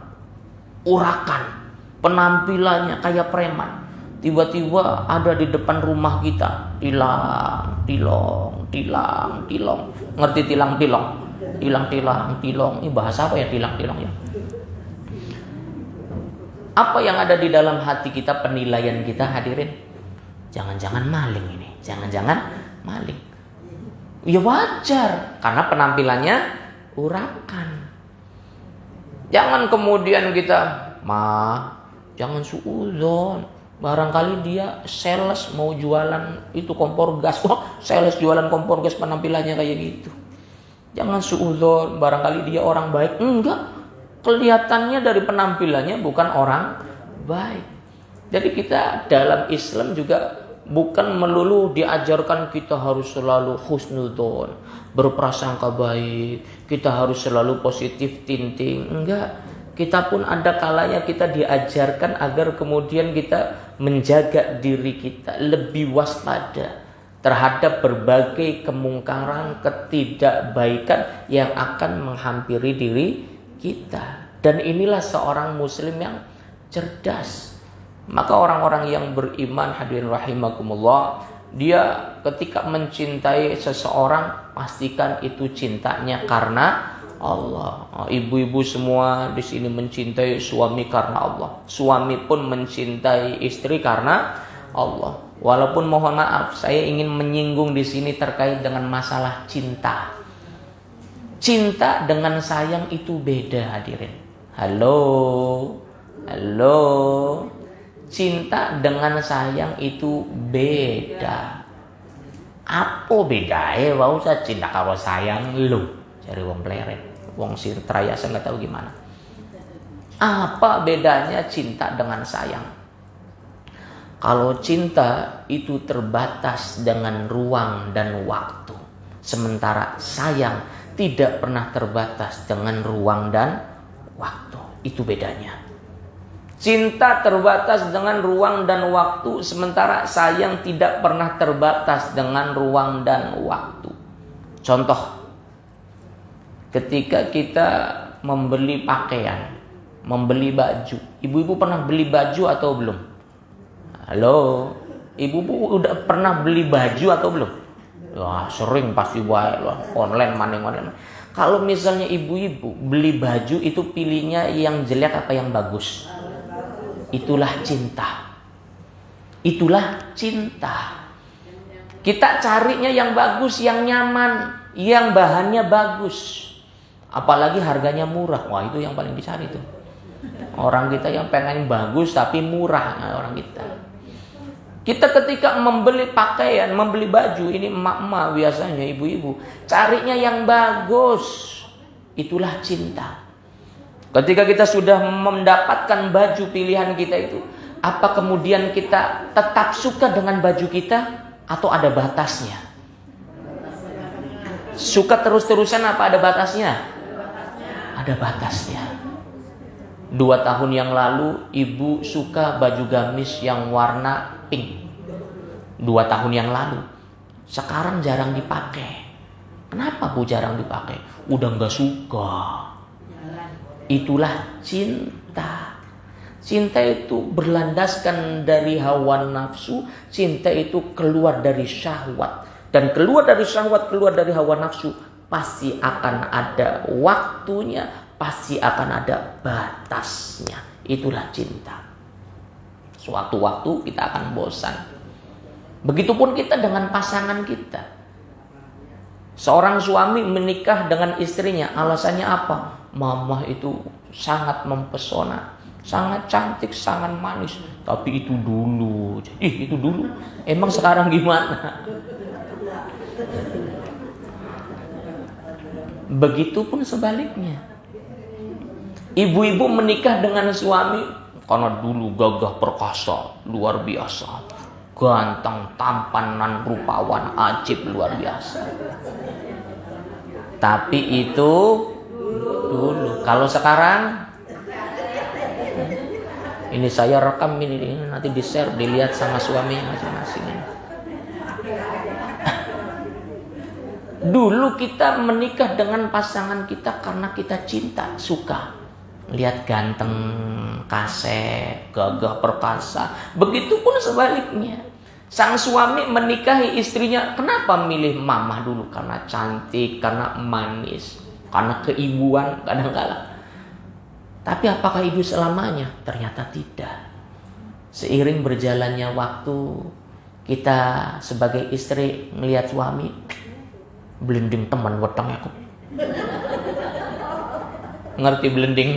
urakan, penampilannya kayak preman. Tiba-tiba ada di depan rumah kita. Tilang, tilong, tilang, tilong. Ngerti tilang, tilong? Tilang, tilang, tilong. Ini bahasa apa ya tilang, tilong ya? Apa yang ada di dalam hati kita, penilaian kita hadirin? Jangan-jangan maling ini. Jangan-jangan maling. Ya wajar. Karena penampilannya urakan. Jangan kemudian kita, jangan suudzon. Barangkali dia sales mau jualan itu kompor gas. Wah, sales jualan kompor gas penampilannya kayak gitu. Jangan suudzon, barangkali dia orang baik. Enggak. Kelihatannya dari penampilannya bukan orang baik. Jadi kita dalam Islam juga bukan melulu diajarkan kita harus selalu husnudzon, berprasangka baik, kita harus selalu positif thinking. Enggak. Kita pun ada kalanya kita diajarkan agar kemudian kita menjaga diri kita lebih waspada terhadap berbagai kemungkaran, ketidakbaikan yang akan menghampiri diri kita. Dan inilah seorang muslim yang cerdas. Maka orang-orang yang beriman, hadirin rahimakumullah, dia ketika mencintai seseorang pastikan itu cintanya karena Allah. Ibu-ibu semua di sini mencintai suami karena Allah. Suami pun mencintai istri karena Allah. Walaupun mohon maaf, saya ingin menyinggung di sini terkait dengan masalah cinta. Cinta dengan sayang itu beda, hadirin. Halo. Cinta dengan sayang itu beda. Apa bedanya? Wau usah cinta karo sayang lu. Cari wong pleret. Wong Sirtraya saya nggak tahu gimana. Apa bedanya cinta dengan sayang? Kalau cinta itu terbatas dengan ruang dan waktu, sementara sayang tidak pernah terbatas dengan ruang dan waktu. Itu bedanya. Cinta terbatas dengan ruang dan waktu, sementara sayang tidak pernah terbatas dengan ruang dan waktu. Contoh, ketika kita membeli pakaian, membeli baju. Ibu-ibu pernah beli baju atau belum? Halo, ibu-ibu udah pernah beli baju atau belum? Wah, sering pasti online maning. Kalau misalnya ibu-ibu beli baju itu pilihnya yang jelek apa yang bagus? Itulah cinta. Itulah cinta. Kita carinya yang bagus, yang nyaman, yang bahannya bagus. Apalagi harganya murah. Wah, itu yang paling dicari tuh. Orang kita yang pengen bagus tapi murah. Nah, orang kita. Kita ketika membeli pakaian, membeli baju, ini emak-emak biasanya, ibu-ibu, carinya yang bagus. Itulah cinta. Ketika kita sudah mendapatkan baju pilihan kita itu, apa kemudian kita tetap suka dengan baju kita atau ada batasnya? Suka terus-terusan apa ada batasnya? Ada batasnya. 2 tahun yang lalu ibu suka baju gamis yang warna pink. 2 tahun yang lalu. Sekarang jarang dipakai. Kenapa bu jarang dipakai? Udah gak suka. Itulah cinta. Cinta itu berlandaskan dari hawa nafsu. Cinta itu keluar dari syahwat. Dan keluar dari syahwat, keluar dari hawa nafsu, pasti akan ada waktunya, pasti akan ada batasnya. Itulah cinta. Suatu waktu kita akan bosan. Begitupun kita dengan pasangan kita. Seorang suami menikah dengan istrinya, alasannya apa? Mama itu sangat mempesona, sangat cantik, sangat manis. Tapi itu dulu. Itu dulu. Emang sekarang gimana? Begitupun sebaliknya. Ibu-ibu menikah dengan suami karena dulu gagah perkasa, luar biasa. Ganteng, tampanan, rupawan, ajib, luar biasa. Tapi itu dulu. Kalau sekarang, ini saya rekam ini nanti di-share, dilihat sama suaminya masing-masing. Dulu kita menikah dengan pasangan kita karena kita cinta, suka. Lihat ganteng, kaseh, gagah perkasa. Begitupun sebaliknya. Sang suami menikahi istrinya, kenapa milih mama dulu? Karena cantik, karena manis, karena keibuan kadang-kala. Tapi apakah ibu selamanya? Ternyata tidak. Seiring berjalannya waktu, kita sebagai istri melihat suami, blending teman weteng aku. Ngerti blending?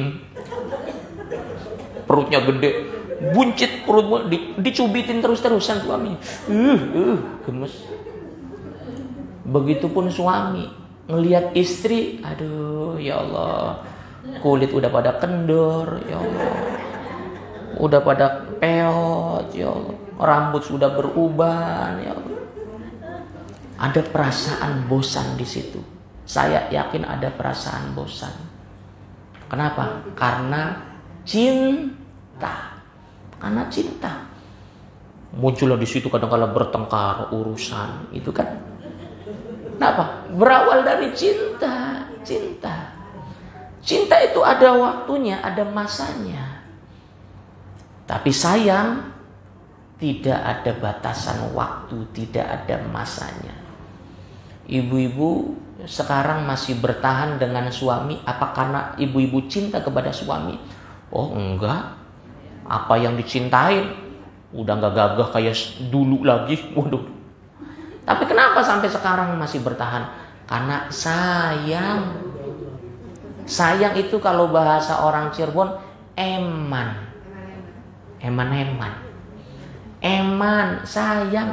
Perutnya gede, buncit perut, dicubitin terus-terusan suami. Gemes. Begitupun suami ngelihat istri, aduh ya Allah, kulit udah pada kendor, ya Allah, udah pada peot, ya Allah, rambut sudah beruban, ya Allah. Ada perasaan bosan di situ. Saya yakin ada perasaan bosan. Kenapa? Karena cinta. Karena cinta. Muncullah di situ kadang-kala bertengkar urusan, itu kan. Kenapa? Berawal dari cinta. Cinta. Cinta itu ada waktunya, ada masanya. Tapi sayang tidak ada batasan waktu, tidak ada masanya. Ibu-ibu sekarang masih bertahan dengan suami, apa karena ibu-ibu cinta kepada suami? Oh enggak, apa yang dicintain udah nggak gagah kayak dulu lagi. Waduh. Tapi kenapa sampai sekarang masih bertahan? Karena sayang. Sayang itu kalau bahasa orang Cirebon eman. Eman, sayang.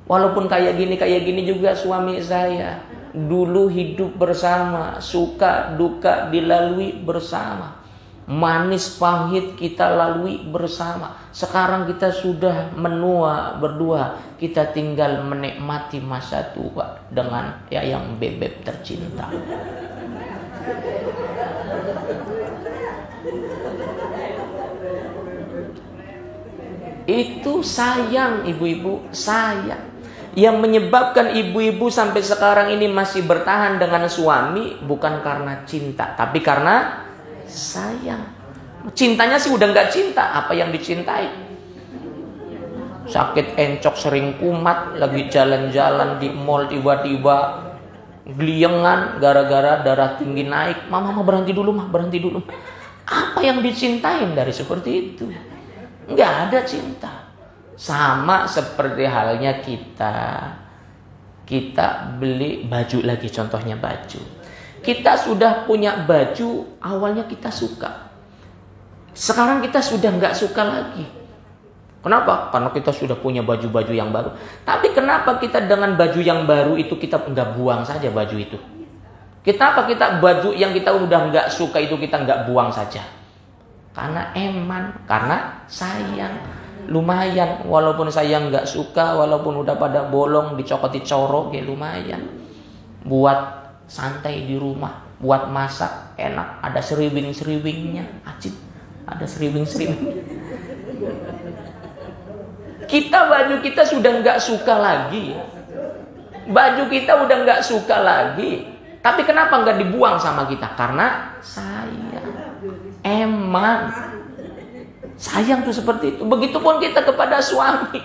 Walaupun kayak gini juga suami saya. Dulu hidup bersama, suka duka dilalui bersama. Manis pahit kita lalui bersama. Sekarang kita sudah menua berdua. Kita tinggal menikmati masa tua dengan yang bebek tercinta. Itu sayang ibu-ibu, sayang. Yang menyebabkan ibu-ibu sampai sekarang ini masih bertahan dengan suami bukan karena cinta, tapi karena sayang. Cintanya sih udah gak cinta, apa yang dicintai? Sakit encok sering kumat, lagi jalan-jalan di mall tiba-tiba geliengan gara-gara darah tinggi naik. Mama berhenti dulu. Apa yang dicintain dari seperti itu? Gak ada cinta. Sama seperti halnya kita beli baju lagi, contohnya baju. Kita sudah punya baju, awalnya kita suka. Sekarang kita sudah nggak suka lagi. Kenapa? Karena kita sudah punya baju-baju yang baru. Tapi kenapa kita dengan baju yang baru itu kita nggak buang saja baju itu? Kenapa kita baju yang kita udah nggak suka itu kita nggak buang saja? Karena eman, karena sayang. Lumayan, walaupun saya nggak suka, walaupun udah pada bolong, dicokoti corok, ya lumayan. Buat santai di rumah, buat masak enak, ada seriwing-seriwingnya, acit, ada seriwing-seriwing. Baju kita sudah nggak suka lagi, baju kita udah nggak suka lagi. Tapi kenapa nggak dibuang sama kita? Karena sayang, eman. Sayang tuh seperti itu. Begitupun kita kepada suami.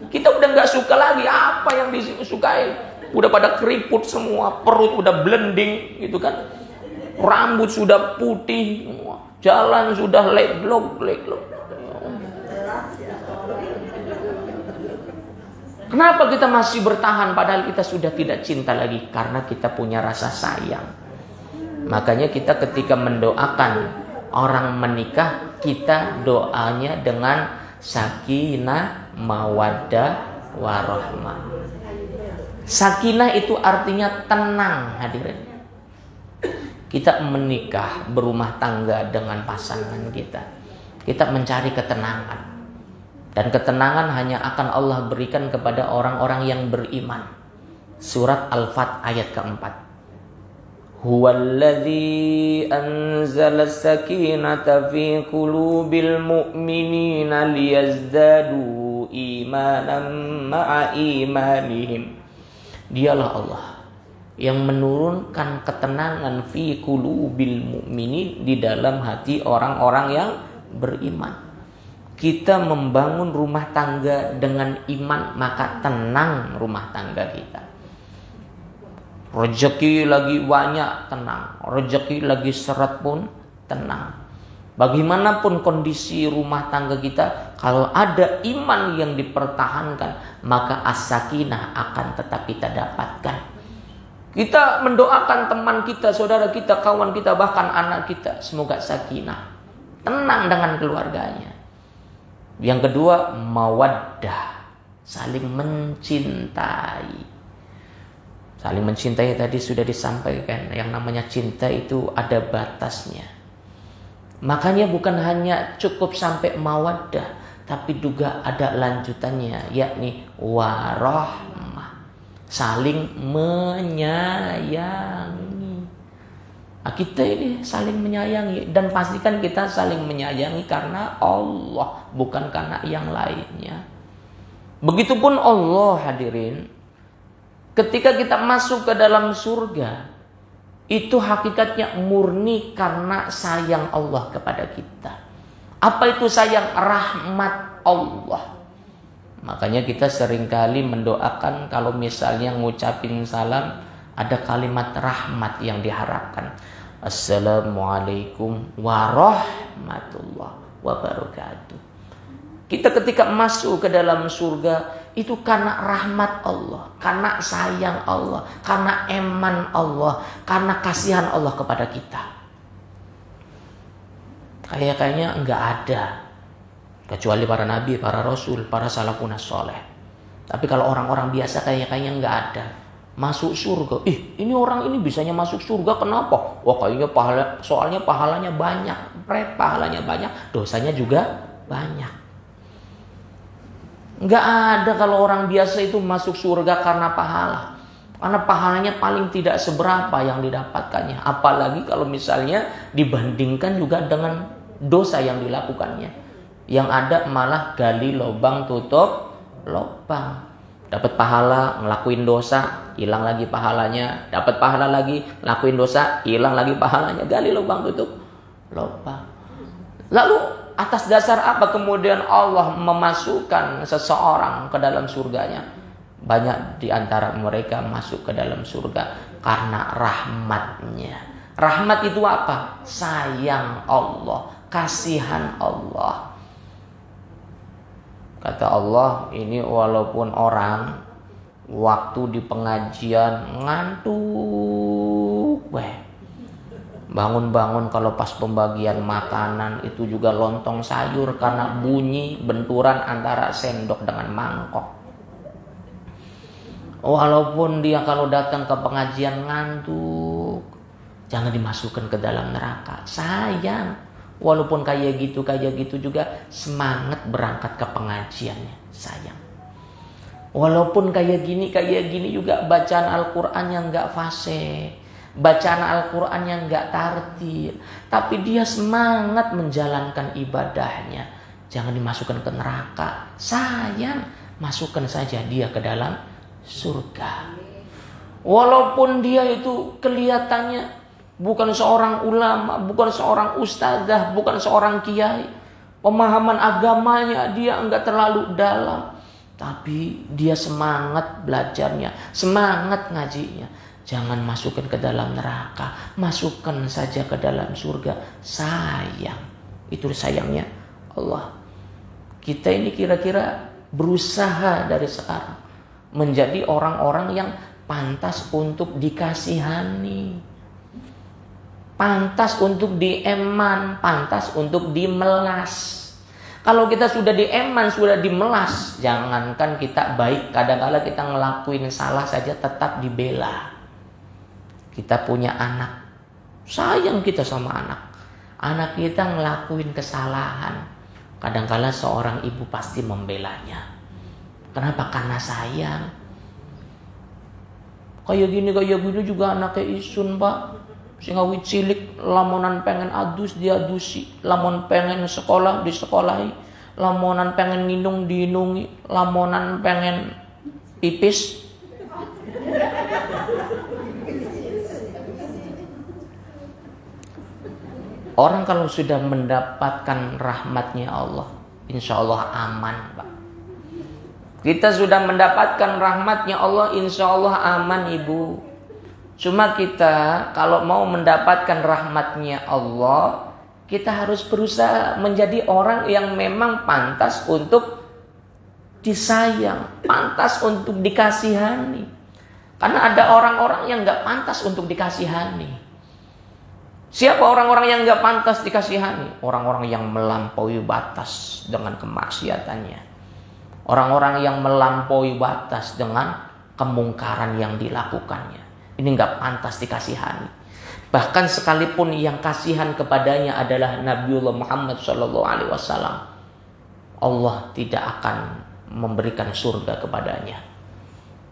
Kita udah gak suka lagi apa yang disukai. Udah pada keriput semua. Perut udah blending gitu kan. Rambut sudah putih. Jalan sudah leglok. Kenapa kita masih bertahan padahal kita sudah tidak cinta lagi? Karena kita punya rasa sayang. Makanya kita ketika mendoakan orang menikah, kita doanya dengan sakinah, mawaddah, warahmah. Sakinah itu artinya tenang, hadirin. Kita menikah, berumah tangga dengan pasangan kita. Kita mencari ketenangan. Dan ketenangan hanya akan Allah berikan kepada orang-orang yang beriman. Surat Al-Fat ayat keempat. Huwallazi anzala as-sakinata fi qulubil mu'minina liyazdadu imanan ma'a imanihim. Dialah Allah yang menurunkan ketenangan fi qulubil mu'minin, di dalam hati orang-orang yang beriman. Kita membangun rumah tangga dengan iman, maka tenang rumah tangga kita. Rezeki lagi banyak, tenang. Rezeki lagi seret pun, tenang. Bagaimanapun kondisi rumah tangga kita, kalau ada iman yang dipertahankan, maka as-sakinah akan tetap kita dapatkan. Kita mendoakan teman kita, saudara kita, kawan kita, bahkan anak kita, semoga sakinah, tenang dengan keluarganya. Yang kedua, mawaddah, saling mencintai. Saling mencintai tadi sudah disampaikan, yang namanya cinta itu ada batasnya. Makanya bukan hanya cukup sampai mawaddah, tapi juga ada lanjutannya, yakni warahmah, saling menyayangi. Nah, kita ini saling menyayangi, dan pastikan kita saling menyayangi karena Allah, bukan karena yang lainnya. Begitupun Allah, hadirin, ketika kita masuk ke dalam surga, itu hakikatnya murni karena sayang Allah kepada kita. Apa itu sayang? Rahmat Allah. Makanya kita seringkali mendoakan kalau misalnya ngucapin salam, ada kalimat rahmat yang diharapkan. Assalamualaikum warahmatullahi wabarakatuh. Kita ketika masuk ke dalam surga, itu karena rahmat Allah, karena sayang Allah, karena eman Allah, karena kasihan Allah kepada kita. Kayaknya enggak ada, kecuali para nabi, para rasul, para salafun saleh. Tapi kalau orang-orang biasa kayaknya enggak ada. Masuk surga, ini orang ini bisanya masuk surga, kenapa? Wah, kayaknya soalnya pahalanya banyak, pahalanya banyak, dosanya juga banyak. Nggak ada kalau orang biasa itu masuk surga karena pahala. Karena pahalanya paling tidak seberapa yang didapatkannya. Apalagi kalau misalnya dibandingkan juga dengan dosa yang dilakukannya. Yang ada malah gali lubang tutup lubang. Dapat pahala, ngelakuin dosa, hilang lagi pahalanya. Dapat pahala lagi, ngelakuin dosa, hilang lagi pahalanya. Gali lubang tutup lubang. Lalu atas dasar apa kemudian Allah memasukkan seseorang ke dalam surganya? Banyak di antara mereka masuk ke dalam surga karena rahmatnya. Rahmat itu apa? Sayang Allah, kasihan Allah. Kata Allah, ini walaupun orang waktu di pengajian ngantuk, bangun-bangun kalau pas pembagian makanan itu juga lontong sayur karena bunyi benturan antara sendok dengan mangkok. Walaupun dia kalau datang ke pengajian ngantuk, jangan dimasukkan ke dalam neraka. Sayang, walaupun kayak gitu juga semangat berangkat ke pengajiannya. Sayang. Walaupun kayak gini juga bacaan Al-Qur'annya enggak fasih, bacaan Al-Quran yang gak tartil, tapi dia semangat menjalankan ibadahnya. Jangan dimasukkan ke neraka. Sayang, masukkan saja dia ke dalam surga. Walaupun dia itu kelihatannya bukan seorang ulama, bukan seorang ustadzah, bukan seorang kiai, pemahaman agamanya dia enggak terlalu dalam, tapi dia semangat belajarnya, semangat ngajinya. Jangan masukkan ke dalam neraka, masukkan saja ke dalam surga. Sayang, itu sayangnya Allah. Kita ini kira-kira berusaha dari sekarang menjadi orang-orang yang pantas untuk dikasihani, pantas untuk dieman, pantas untuk dimelas. Kalau kita sudah dieman, sudah dimelas, jangankan kita baik, kadang-kadang kita ngelakuin salah saja tetap dibela. Kita punya anak, sayang kita sama anak. Anak kita ngelakuin kesalahan, kadang-kala seorang ibu pasti membelanya. Kenapa? Karena sayang. Kayak gini juga anaknya isun, Pak. Sing awit cilik lamonan pengen adus diadusi, lamun pengen sekolah disekolahi, lamonan pengen nginung diinungi, lamonan pengen pipis orang kalau sudah mendapatkan rahmatnya Allah, insya Allah aman, Pak. Kita sudah mendapatkan rahmatnya Allah, insya Allah aman, Ibu. Cuma kita kalau mau mendapatkan rahmatnya Allah, kita harus berusaha menjadi orang yang memang pantas untuk disayang, pantas untuk dikasihani. Karena ada orang-orang yang gak pantas untuk dikasihani. Siapa orang-orang yang nggak pantas dikasihani? Orang-orang yang melampaui batas dengan kemaksiatannya. Orang-orang yang melampaui batas dengan kemungkaran yang dilakukannya. Ini nggak pantas dikasihani. Bahkan sekalipun yang kasihan kepadanya adalah Nabiullah Muhammad SAW, Allah tidak akan memberikan surga kepadanya.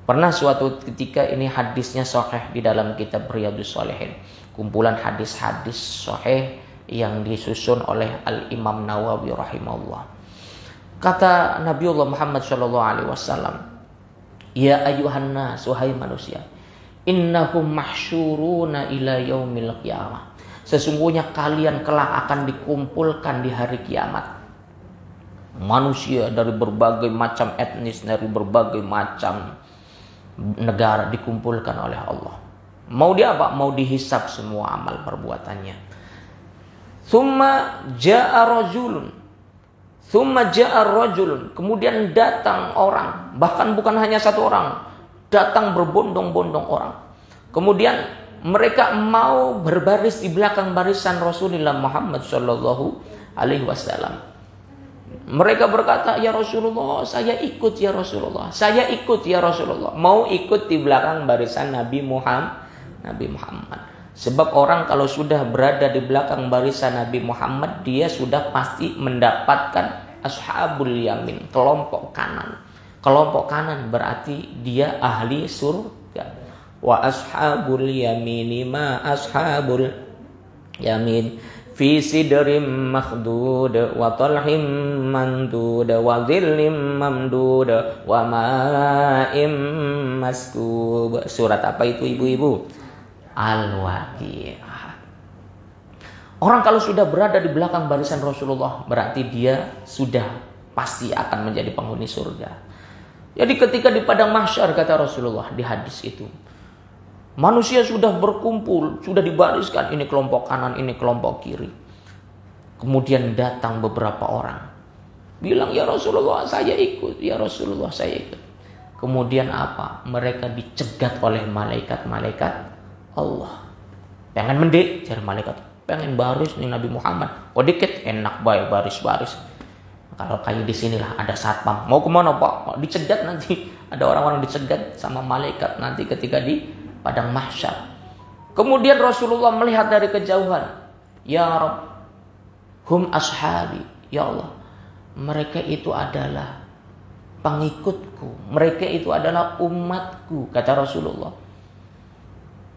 Pernah suatu ketika, ini hadisnya sahih di dalam kitab Riyadhus Shalihin, kumpulan hadis-hadis sahih yang disusun oleh Al-Imam Nawawi rahimahullah. Kata Nabiullah Muhammad SAW, ya ayuhan nas, wahai manusia, innahum mahsyuruna ila yaumil qiyamah. Sesungguhnya kalian kelak akan dikumpulkan di hari kiamat. Manusia dari berbagai macam etnis, dari berbagai macam negara dikumpulkan oleh Allah. Mau dia apa? Mau dihisab semua amal perbuatannya. Tsumma jaa rajulun. Kemudian datang orang, bahkan bukan hanya satu orang, datang berbondong-bondong orang. Kemudian mereka mau berbaris di belakang barisan Rasulullah Muhammad SAW. Mereka berkata, ya Rasulullah, saya ikut ya Rasulullah, saya ikut ya Rasulullah. Mau ikut di belakang barisan Nabi Muhammad. Sebab orang kalau sudah berada di belakang barisan Nabi Muhammad, dia sudah pasti mendapatkan ashabul yamin, kelompok kanan. Kelompok kanan berarti dia ahli surga. Wa ashabul yamini ma ashabul yamin. Fi sidrim makhdud wa talhim mandud wa dhillim mamdud wa ma'im maskub. Surat apa itu ibu-ibu? Al-Waqiah. Orang kalau sudah berada di belakang barisan Rasulullah, berarti dia sudah pasti akan menjadi penghuni surga. Jadi ketika di padang mahsyar, kata Rasulullah di hadis itu, manusia sudah berkumpul, sudah dibariskan, ini kelompok kanan, ini kelompok kiri. Kemudian datang beberapa orang, bilang, ya Rasulullah saya ikut, ya Rasulullah saya ikut. Kemudian apa? Mereka dicegat oleh malaikat-malaikat Allah. Pengen mendik, cari malaikat, pengen baris nih Nabi Muhammad. Oh dikit, enak baik baris-baris. Kalau kayak di sinilah ada satpam. Mau kemana Pak? Dicegat nanti. Ada orang-orang dicegat sama malaikat nanti ketika di padang mahsyar. Kemudian Rasulullah melihat dari kejauhan, ya Rabb, hum ashabi, ya Allah, mereka itu adalah pengikutku, mereka itu adalah umatku, kata Rasulullah.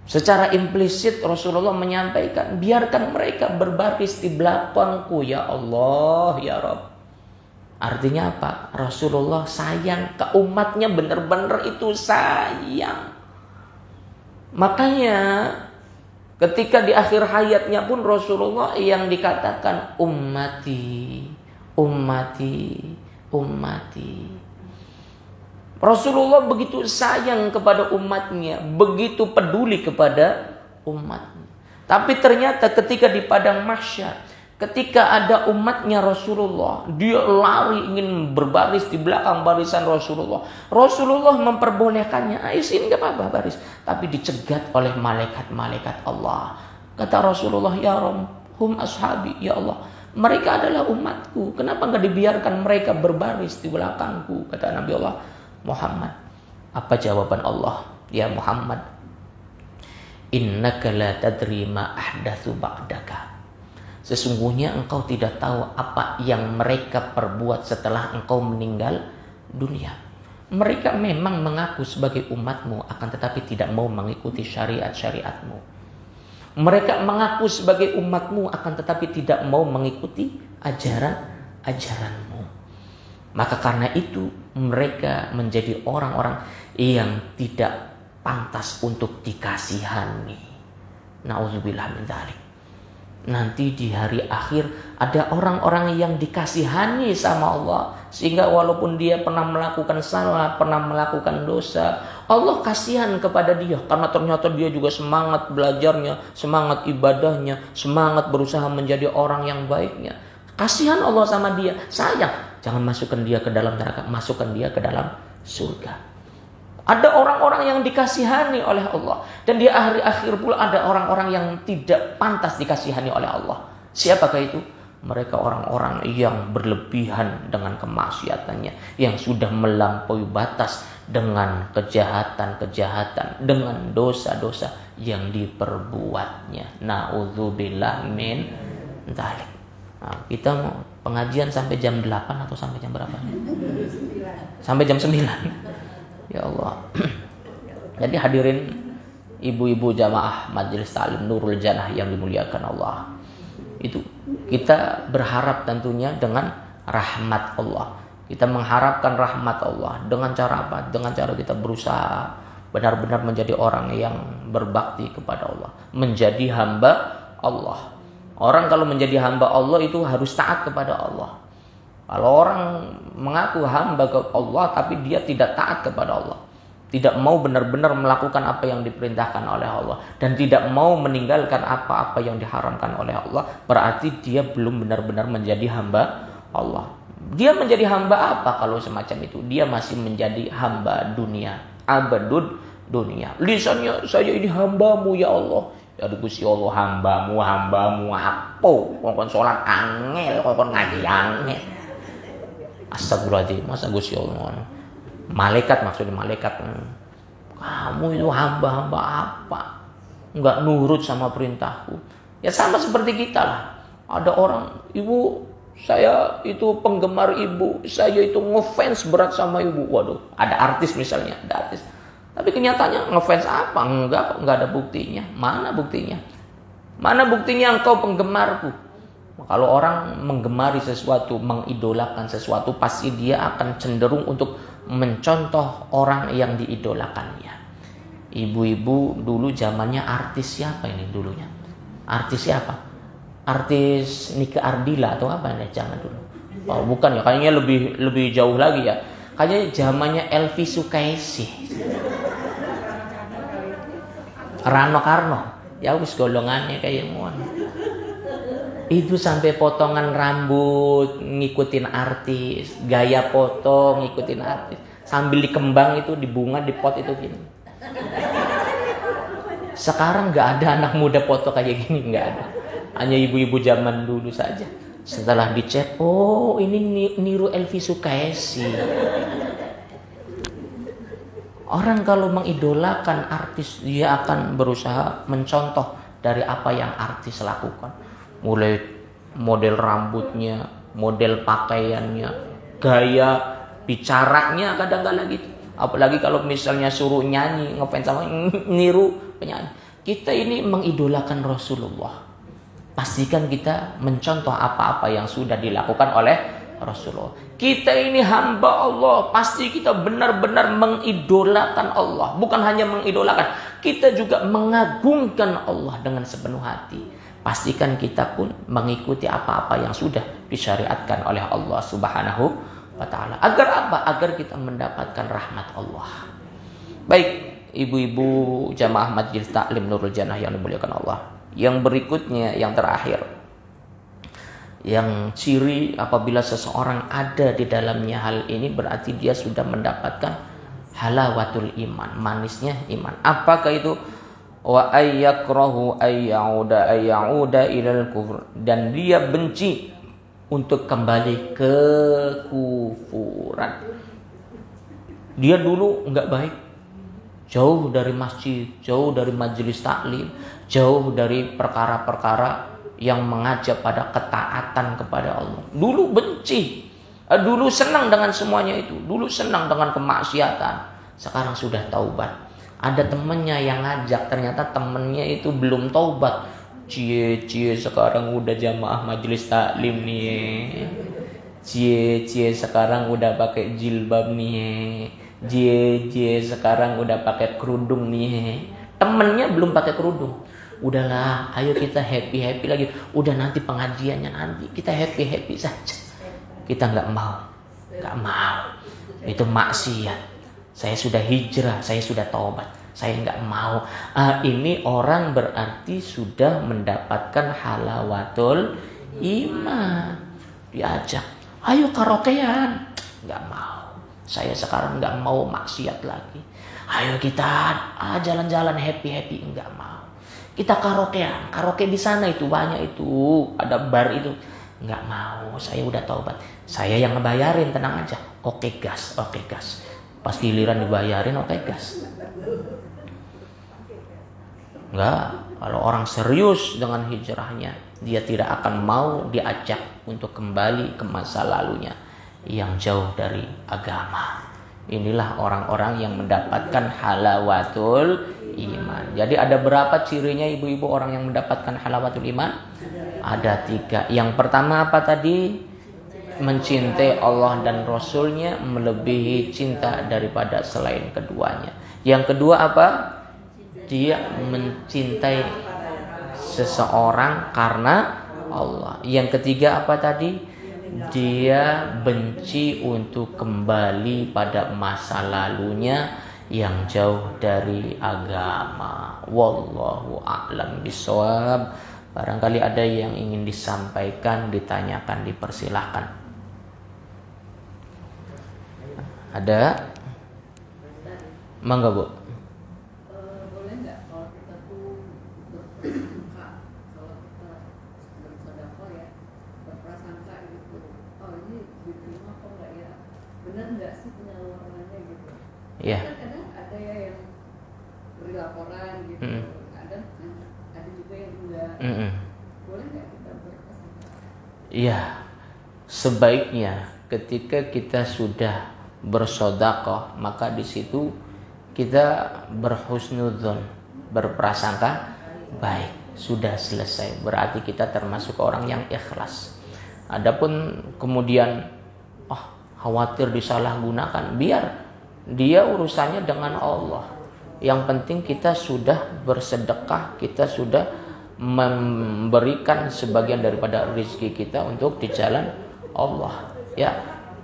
Secara implisit Rasulullah menyampaikan, biarkan mereka berbaris di belakangku, ya Allah, ya Rabb. Artinya apa? Rasulullah sayang ke umatnya, benar-benar itu sayang. Makanya ketika di akhir hayatnya pun Rasulullah yang dikatakan ummati, ummati, ummati. Rasulullah begitu sayang kepada umatnya, begitu peduli kepada umatnya. Tapi ternyata ketika di padang mahsyar, ketika ada umatnya Rasulullah, dia lari ingin berbaris di belakang barisan Rasulullah. Rasulullah memperbolehkannya, ayo sini gak apa-apa baris. Tapi dicegat oleh malaikat-malaikat Allah. Kata Rasulullah, ya Rabb, hum ashabi, ya Allah, mereka adalah umatku. Kenapa gak dibiarkan mereka berbaris di belakangku? Kata Nabi Allah Muhammad. Apa jawaban Allah? Ya Muhammad, innaka la tadri ma ahdatsu ba'daka. Sesungguhnya engkau tidak tahu apa yang mereka perbuat setelah engkau meninggal dunia. Mereka memang mengaku sebagai umatmu, akan tetapi tidak mau mengikuti syariat-syariatmu. Mereka mengaku sebagai umatmu, akan tetapi tidak mau mengikuti ajaran-ajaranmu. Maka karena itu mereka menjadi orang-orang yang tidak pantas untuk dikasihani. Nauzubillah min dzalik. Nanti di hari akhir ada orang-orang yang dikasihani sama Allah, sehingga walaupun dia pernah melakukan salah, pernah melakukan dosa, Allah kasihan kepada dia karena ternyata dia juga semangat belajarnya, semangat ibadahnya, semangat berusaha menjadi orang yang baiknya. Kasihan Allah sama dia, sayang, jangan masukkan dia ke dalam neraka, masukkan dia ke dalam surga. Ada orang-orang yang dikasihani oleh Allah. Dan di akhir-akhir pula ada orang-orang yang tidak pantas dikasihani oleh Allah. Siapakah itu? Mereka orang-orang yang berlebihan dengan kemaksiatannya, yang sudah melampaui batas dengan kejahatan-kejahatan, dengan dosa-dosa yang diperbuatnya. Na'udzubillah min dzalik. Nah, kita mau pengajian sampai jam 8 atau sampai jam berapa? Sampai jam 9. Ya Allah. Jadi hadirin ibu-ibu jamaah Majelis Ta'lim Nurul Jannah yang dimuliakan Allah. Itu kita berharap tentunya dengan rahmat Allah. Kita mengharapkan rahmat Allah dengan cara apa? Dengan cara kita berusaha benar-benar menjadi orang yang berbakti kepada Allah, menjadi hamba Allah. Orang kalau menjadi hamba Allah itu harus taat kepada Allah. Kalau orang mengaku hamba ke Allah tapi dia tidak taat kepada Allah, tidak mau benar-benar melakukan apa yang diperintahkan oleh Allah, dan tidak mau meninggalkan apa-apa yang diharamkan oleh Allah, berarti dia belum benar-benar menjadi hamba Allah. Dia menjadi hamba apa kalau semacam itu? Dia masih menjadi hamba dunia, abadud dunia. Lisannya, saya ini hambamu ya Allah. Ya Gusti Allah, hambamu apa? Kok sholat angel, kok ngaji angel. Astagfirullahaladzim, masa Gusti Allah. Malaikat, maksudnya malaikat. Kamu itu hamba-hamba apa? Enggak nurut sama perintahku. Ya sama seperti kita lah. Ada orang, ibu, saya itu penggemar ibu, saya itu ngefans berat sama ibu. Waduh, ada artis misalnya, ada artis. Tapi kenyataannya ngefans apa? Enggak ada buktinya. Mana buktinya? Mana buktinya engkau penggemarku? Kalau orang menggemari sesuatu, mengidolakan sesuatu, pasti dia akan cenderung untuk mencontoh orang yang diidolakannya. Ibu-ibu dulu zamannya artis siapa ini dulunya? Artis siapa? Artis Nika Ardila atau apa nih zaman dulu? Oh, bukan ya, kayaknya lebih jauh lagi ya. Kayaknya zamannya Elvi Sukaesih. Rano Karno. Ya wis golongannya kayak ngono. Itu sampai potongan rambut ngikutin artis, gaya foto ngikutin artis, sambil dikembang itu, di bunga, di pot itu gini. Sekarang nggak ada anak muda foto kayak gini, nggak ada. Hanya ibu-ibu zaman dulu saja. Setelah dicek, oh ini niru Elvi Sukaesih. Orang kalau mengidolakan artis, dia akan berusaha mencontoh dari apa yang artis lakukan. Mulai model rambutnya, model pakaiannya, gaya bicaranya kadang-kadang gitu. Apalagi kalau misalnya suruh nyanyi, ngefans sama niru penyanyi. Kita ini mengidolakan Rasulullah. Pastikan kita mencontoh apa-apa yang sudah dilakukan oleh Rasulullah. Kita ini hamba Allah, pasti kita benar-benar mengidolakan Allah. Bukan hanya mengidolakan, kita juga mengagungkan Allah dengan sepenuh hati. Pastikan kita pun mengikuti apa-apa yang sudah disyariatkan oleh Allah Subhanahu wa ta'ala. Agar apa? Agar kita mendapatkan rahmat Allah. Baik, ibu-ibu jamaah Majelis Ta'lim Nurul Jannah yang dimuliakan Allah. Yang berikutnya, yang terakhir, yang ciri apabila seseorang ada di dalamnya hal ini, berarti dia sudah mendapatkan halawatul iman, manisnya iman. Apakah itu? Wa ayyakrahu ayyauda ilal kufur, dan dia benci untuk kembali ke kufuran. Dia dulu enggak baik, jauh dari masjid, jauh dari majelis taklim, jauh dari perkara-perkara yang mengajak pada ketaatan kepada Allah. Dulu benci, dulu senang dengan semuanya itu, dulu senang dengan kemaksiatan. Sekarang sudah taubat. Ada temennya yang ngajak, ternyata temennya itu belum taubat. Cie sekarang udah jamaah majelis taklim nih. Cie sekarang udah pakai jilbab nih. Cie sekarang udah pakai kerudung nih. Temennya belum pakai kerudung. Udahlah, ayo kita happy lagi. Udah nanti pengajiannya nanti kita happy saja. Kita nggak mau. Itu maksiat. Saya sudah hijrah, saya sudah taubat, saya nggak mau. Ini orang berarti sudah mendapatkan halawatul iman. Diajak, ayo karaokean, nggak mau. Saya sekarang nggak mau maksiat lagi. Ayo kita jalan-jalan happy-happy, enggak mau. Kita karaokean, karaoke di sana itu banyak itu, ada bar itu. Enggak mau, saya udah taubat. Saya yang ngebayarin, tenang aja. Oke gas. Pas giliran dibayarin, oke gas. Enggak, kalau orang serius dengan hijrahnya, dia tidak akan mau diajak untuk kembali ke masa lalunya yang jauh dari agama. Inilah orang-orang yang mendapatkan halawatul iman. Jadi ada berapa cirinya ibu-ibu orang yang mendapatkan halawatul iman? Ada 3. Yang pertama apa tadi? Mencintai Allah dan Rasulnya melebihi cinta daripada selain keduanya. Yang kedua apa? Dia mencintai seseorang karena Allah. Yang ketiga apa tadi? Dia benci untuk kembali pada masa lalunya yang jauh dari agama. Wallahu a'lam bishawab. Barangkali ada yang ingin disampaikan, ditanyakan, dipersilahkan. Ada? Mangga Bu. Boleh nggak kalau kita tuh berprasangka, kalau kita bersedekah ya, berprasangka gitu, oh ini diterima kok nggak ya, benar nggak sih penyalurannya gitu? Iya. Kadang ada ya yang beri laporan gitu, ada juga yang enggak. Boleh nggak kita berprasangka? Iya. Sebaiknya ketika kita sudah bersedekah, maka di situ kita berhusnudzon, berprasangka baik, sudah selesai. Berarti kita termasuk orang yang ikhlas. Adapun kemudian khawatir disalahgunakan, biar dia urusannya dengan Allah. Yang penting kita sudah bersedekah, kita sudah memberikan sebagian daripada rezeki kita untuk di jalan Allah. Ya,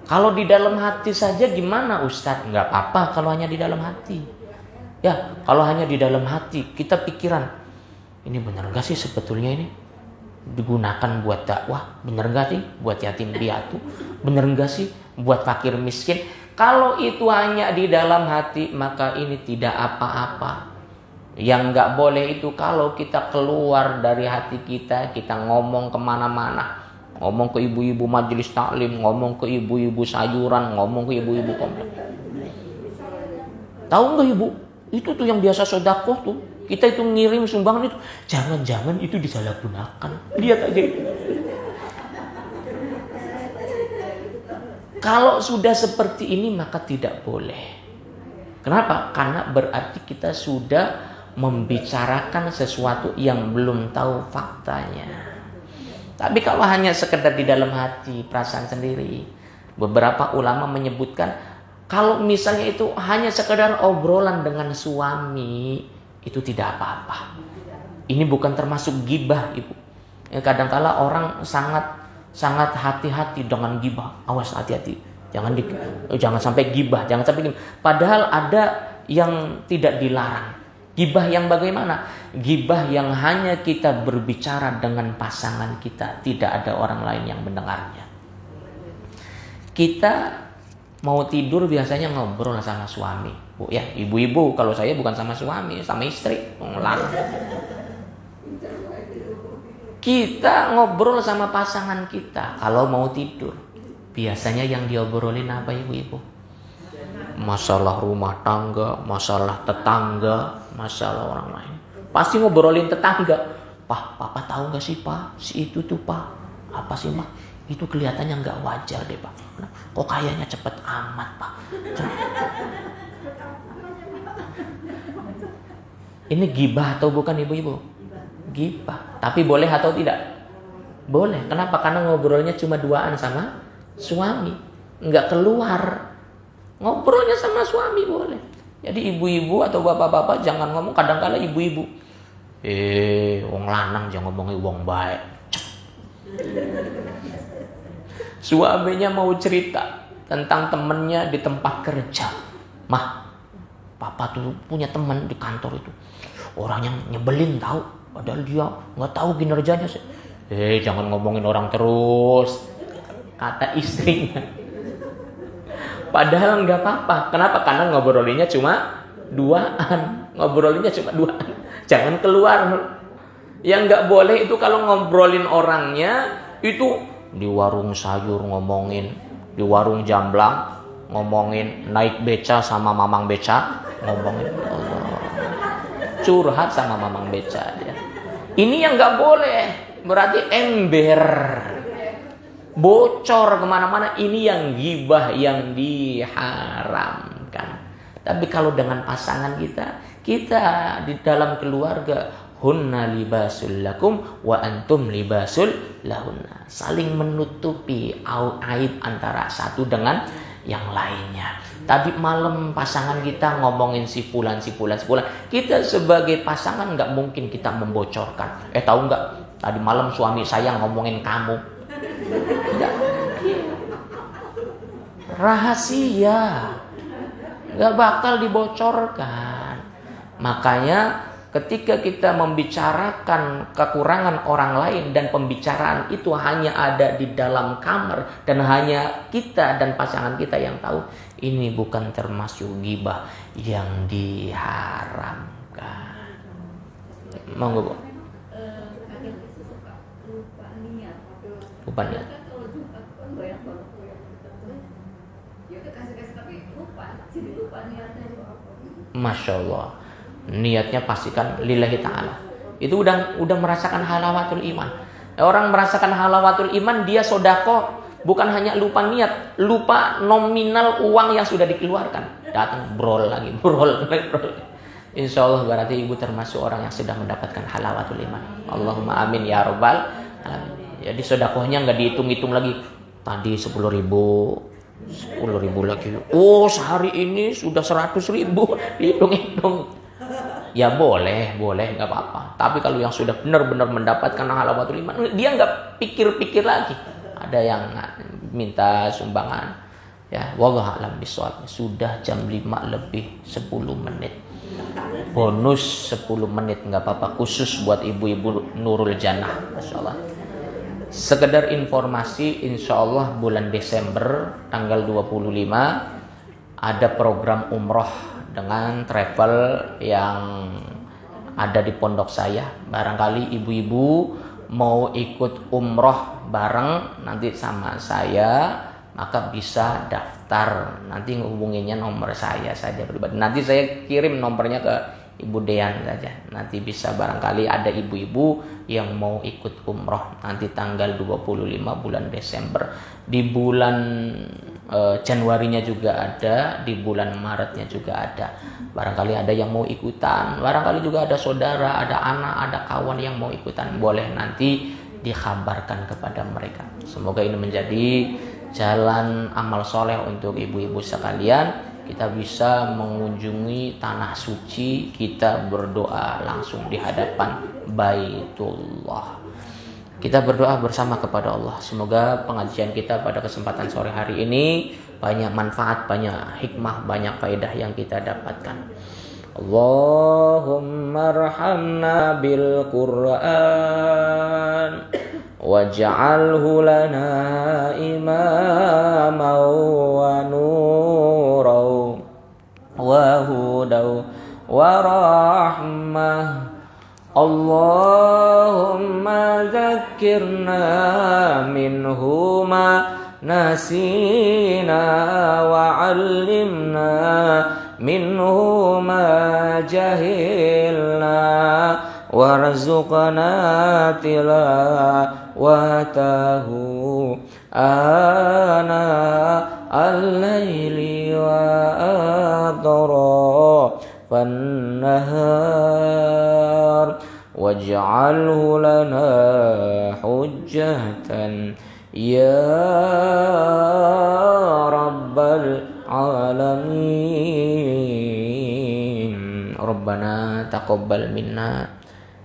kalau di dalam hati saja gimana Ustadz? Nggak apa-apa kalau hanya di dalam hati. Ya, kalau hanya di dalam hati kita pikiran, ini benar nggak sih sebetulnya ini digunakan buat dakwah? Benar nggak sih buat yatim piatu? Benar nggak sih buat fakir miskin? Kalau itu hanya di dalam hati, maka ini tidak apa-apa. Yang nggak boleh itu kalau kita keluar dari hati kita, kita ngomong kemana-mana. Ngomong ke ibu-ibu majelis taklim, ngomong ke ibu-ibu sayuran, ngomong ke ibu-ibu komplek. Tahu nggak ibu? Itu tuh yang biasa sedekah tuh. Kita itu ngirim sumbangan itu. Jangan-jangan itu disalahgunakan. Lihat aja itu. Kalau sudah seperti ini maka tidak boleh. Kenapa? Karena berarti kita sudah membicarakan sesuatu yang belum tahu faktanya. Tapi kalau hanya sekedar di dalam hati, perasaan sendiri, beberapa ulama menyebutkan kalau misalnya itu hanya sekedar obrolan dengan suami, itu tidak apa-apa. Ini bukan termasuk gibah, Ibu. Kadang-kala orang sangat hati-hati dengan gibah. Awas, hati-hati. Jangan sampai gibah, jangan sampai gibah. Padahal ada yang tidak dilarang. Gibah yang bagaimana? Gibah yang hanya kita berbicara dengan pasangan kita, tidak ada orang lain yang mendengarnya. Kita mau tidur biasanya ngobrol sama suami, Bu ya, ibu-ibu. Kalau saya bukan sama suami, sama istri, larang. Kita ngobrol sama pasangan kita kalau mau tidur. Biasanya yang diobrolin apa ibu-ibu? Masalah rumah tangga, masalah tetangga, masalah orang lain. Pasti ngobrolin tetangga. Pak, papa tahu nggak sih Pak? Si itu tuh Pak. Apa sih Mak? Itu kelihatannya nggak wajar deh Pak. Kok kayaknya cepet amat Pak. Ini gibah atau bukan ibu-ibu? Gibah. Tapi boleh atau tidak? Boleh. Kenapa? Karena ngobrolnya cuma duaan sama suami. Nggak keluar. Ngobrolnya sama suami boleh. Jadi ibu-ibu atau bapak-bapak jangan ngomong. Kadang-kala ibu-ibu, wong lanang jangan ngomongin wong baik. Suaminya mau cerita tentang temennya di tempat kerja. Mah, papa tuh punya teman di kantor itu. Orang yang nyebelin tahu. Padahal dia nggak tahu kinerjanya. Jangan ngomongin orang terus, kata istrinya. Padahal nggak apa-apa. Kenapa? Karena ngobrolinnya cuma duaan. Ngobrolinnya cuma duaan. Jangan keluar. Yang nggak boleh itu kalau ngobrolin orangnya itu di warung sayur ngomongin, di warung jamblang ngomongin, naik beca sama mamang beca ngomongin. Allah. Curhat sama mamang beca dia. Ini yang nggak boleh. Berarti ember. Bocor kemana-mana. Ini yang ghibah, yang diharamkan. Tapi kalau dengan pasangan kita di dalam keluarga, hunna libasul lakum wa antum libasul lahunna. Saling menutupi aib antara satu dengan yang lainnya. Tadi malam pasangan kita ngomongin si fulan. Kita sebagai pasangan nggak mungkin kita membocorkan. Tahu nggak? Tadi malam suami saya ngomongin kamu. Tidak mungkin. Rahasia. Nggak bakal dibocorkan. Makanya ketika kita membicarakan kekurangan orang lain dan pembicaraan itu hanya ada di dalam kamar dan hanya kita dan pasangan kita yang tahu, ini bukan termasuk ghibah yang diharamkan. Monggo, Bu. Lupa niat. Masya Allah. Niatnya pastikan lillahi ta'ala. Itu udah merasakan halawatul iman. Orang merasakan halawatul iman, dia sodako. Bukan hanya lupa niat, lupa nominal uang yang sudah dikeluarkan. Datang brol lagi. Insya Allah berarti ibu termasuk orang yang sudah mendapatkan halawatul iman. Allahumma amin ya rabbal alamin. Jadi sodakohnya nggak dihitung-hitung lagi. Tadi 10.000 lagi. Oh, sehari ini sudah 100.000. Dihitung-hitung. Ya boleh, nggak apa-apa. Tapi kalau yang sudah benar-benar mendapatkan halawatul iman, dia nggak pikir-pikir lagi. Ada yang minta sumbangan. Ya, wallahu a'lam bishawab. Sudah jam 5 lebih 10 menit. Bonus 10 menit nggak apa-apa, khusus buat ibu-ibu Nurul Jannah. Masya Allah. Sekedar informasi, insya Allah bulan Desember tanggal 25 ada program umroh dengan travel yang ada di pondok saya. Barangkali ibu-ibu mau ikut umroh bareng nanti sama saya, maka bisa daftar. Nanti hubunginya nomor saya saja pribadi. Nanti saya kirim nomornya ke Ibu Dean saja. Nanti bisa, barangkali ada ibu-ibu yang mau ikut umroh nanti tanggal 25 bulan Desember. Di bulan Januarinya juga ada, di bulan Maretnya juga ada. Barangkali ada yang mau ikutan, barangkali juga ada saudara, ada anak, ada kawan yang mau ikutan. Boleh nanti dikabarkan kepada mereka. Semoga ini menjadi jalan amal soleh untuk ibu-ibu sekalian. Kita bisa mengunjungi tanah suci, kita berdoa langsung di hadapan Baitullah. Kita berdoa bersama kepada Allah. Semoga pengajian kita pada kesempatan sore hari ini banyak manfaat, banyak hikmah, banyak faedah yang kita dapatkan. Allahumma arhamna bil Qur'an waj'alhu lana imaman wa nuran wa hudan wa rahmah. Allahumma zakkirna minhu ma nasina wa 'allimna minhu ma jahilna warzuqna tilawatahu ana al-laili wa atrafan nahar waj'alhu lana hujjatan ya rabbal alamin. Rabbana taqabbal minna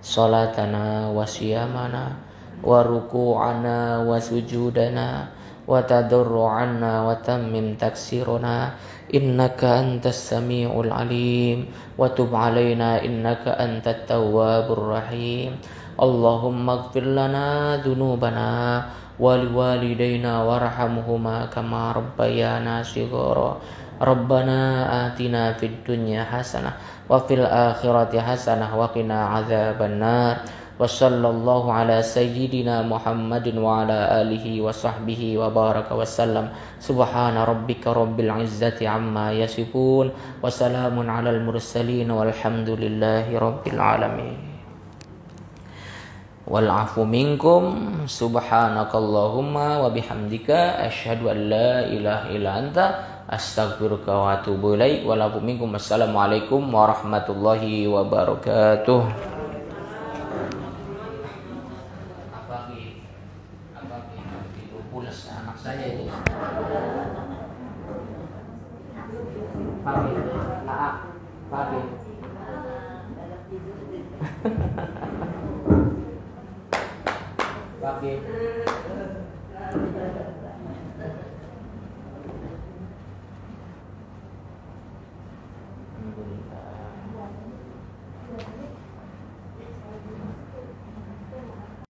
salatana wa siyamana wa ruku'ana wa sujudana wa tadarru'ana wa tammim taksiruna innaka antas sami'ul alim wa tub alaina innaka antat tawwabur rahim. Allahumma ighfir lana dhunubana wa liwalidayna warhamhuma kama rabbayana shighara. Rabbana atina fid dunya hasanah wa fil akhirati hasanah wa qina adzabannar. Wa sallallahu ala sayyidina Muhammadin wa ala alihi wa sahbihi wa baraka wa sallam. Subhana rabbika rabbil izzati amma yasifun wa salamun alal mursalin walhamdulillahi rabbil alamin. Wal afu minkum subhanakallahumma wa bihamdika asyhadu an la ilaha illa anta astaghfiruka wa atubu ilaik. Wal afu minkum. Assalamualaikum warahmatullahi wabarakatuh. Anak saya itu Papi, Papi. Papi.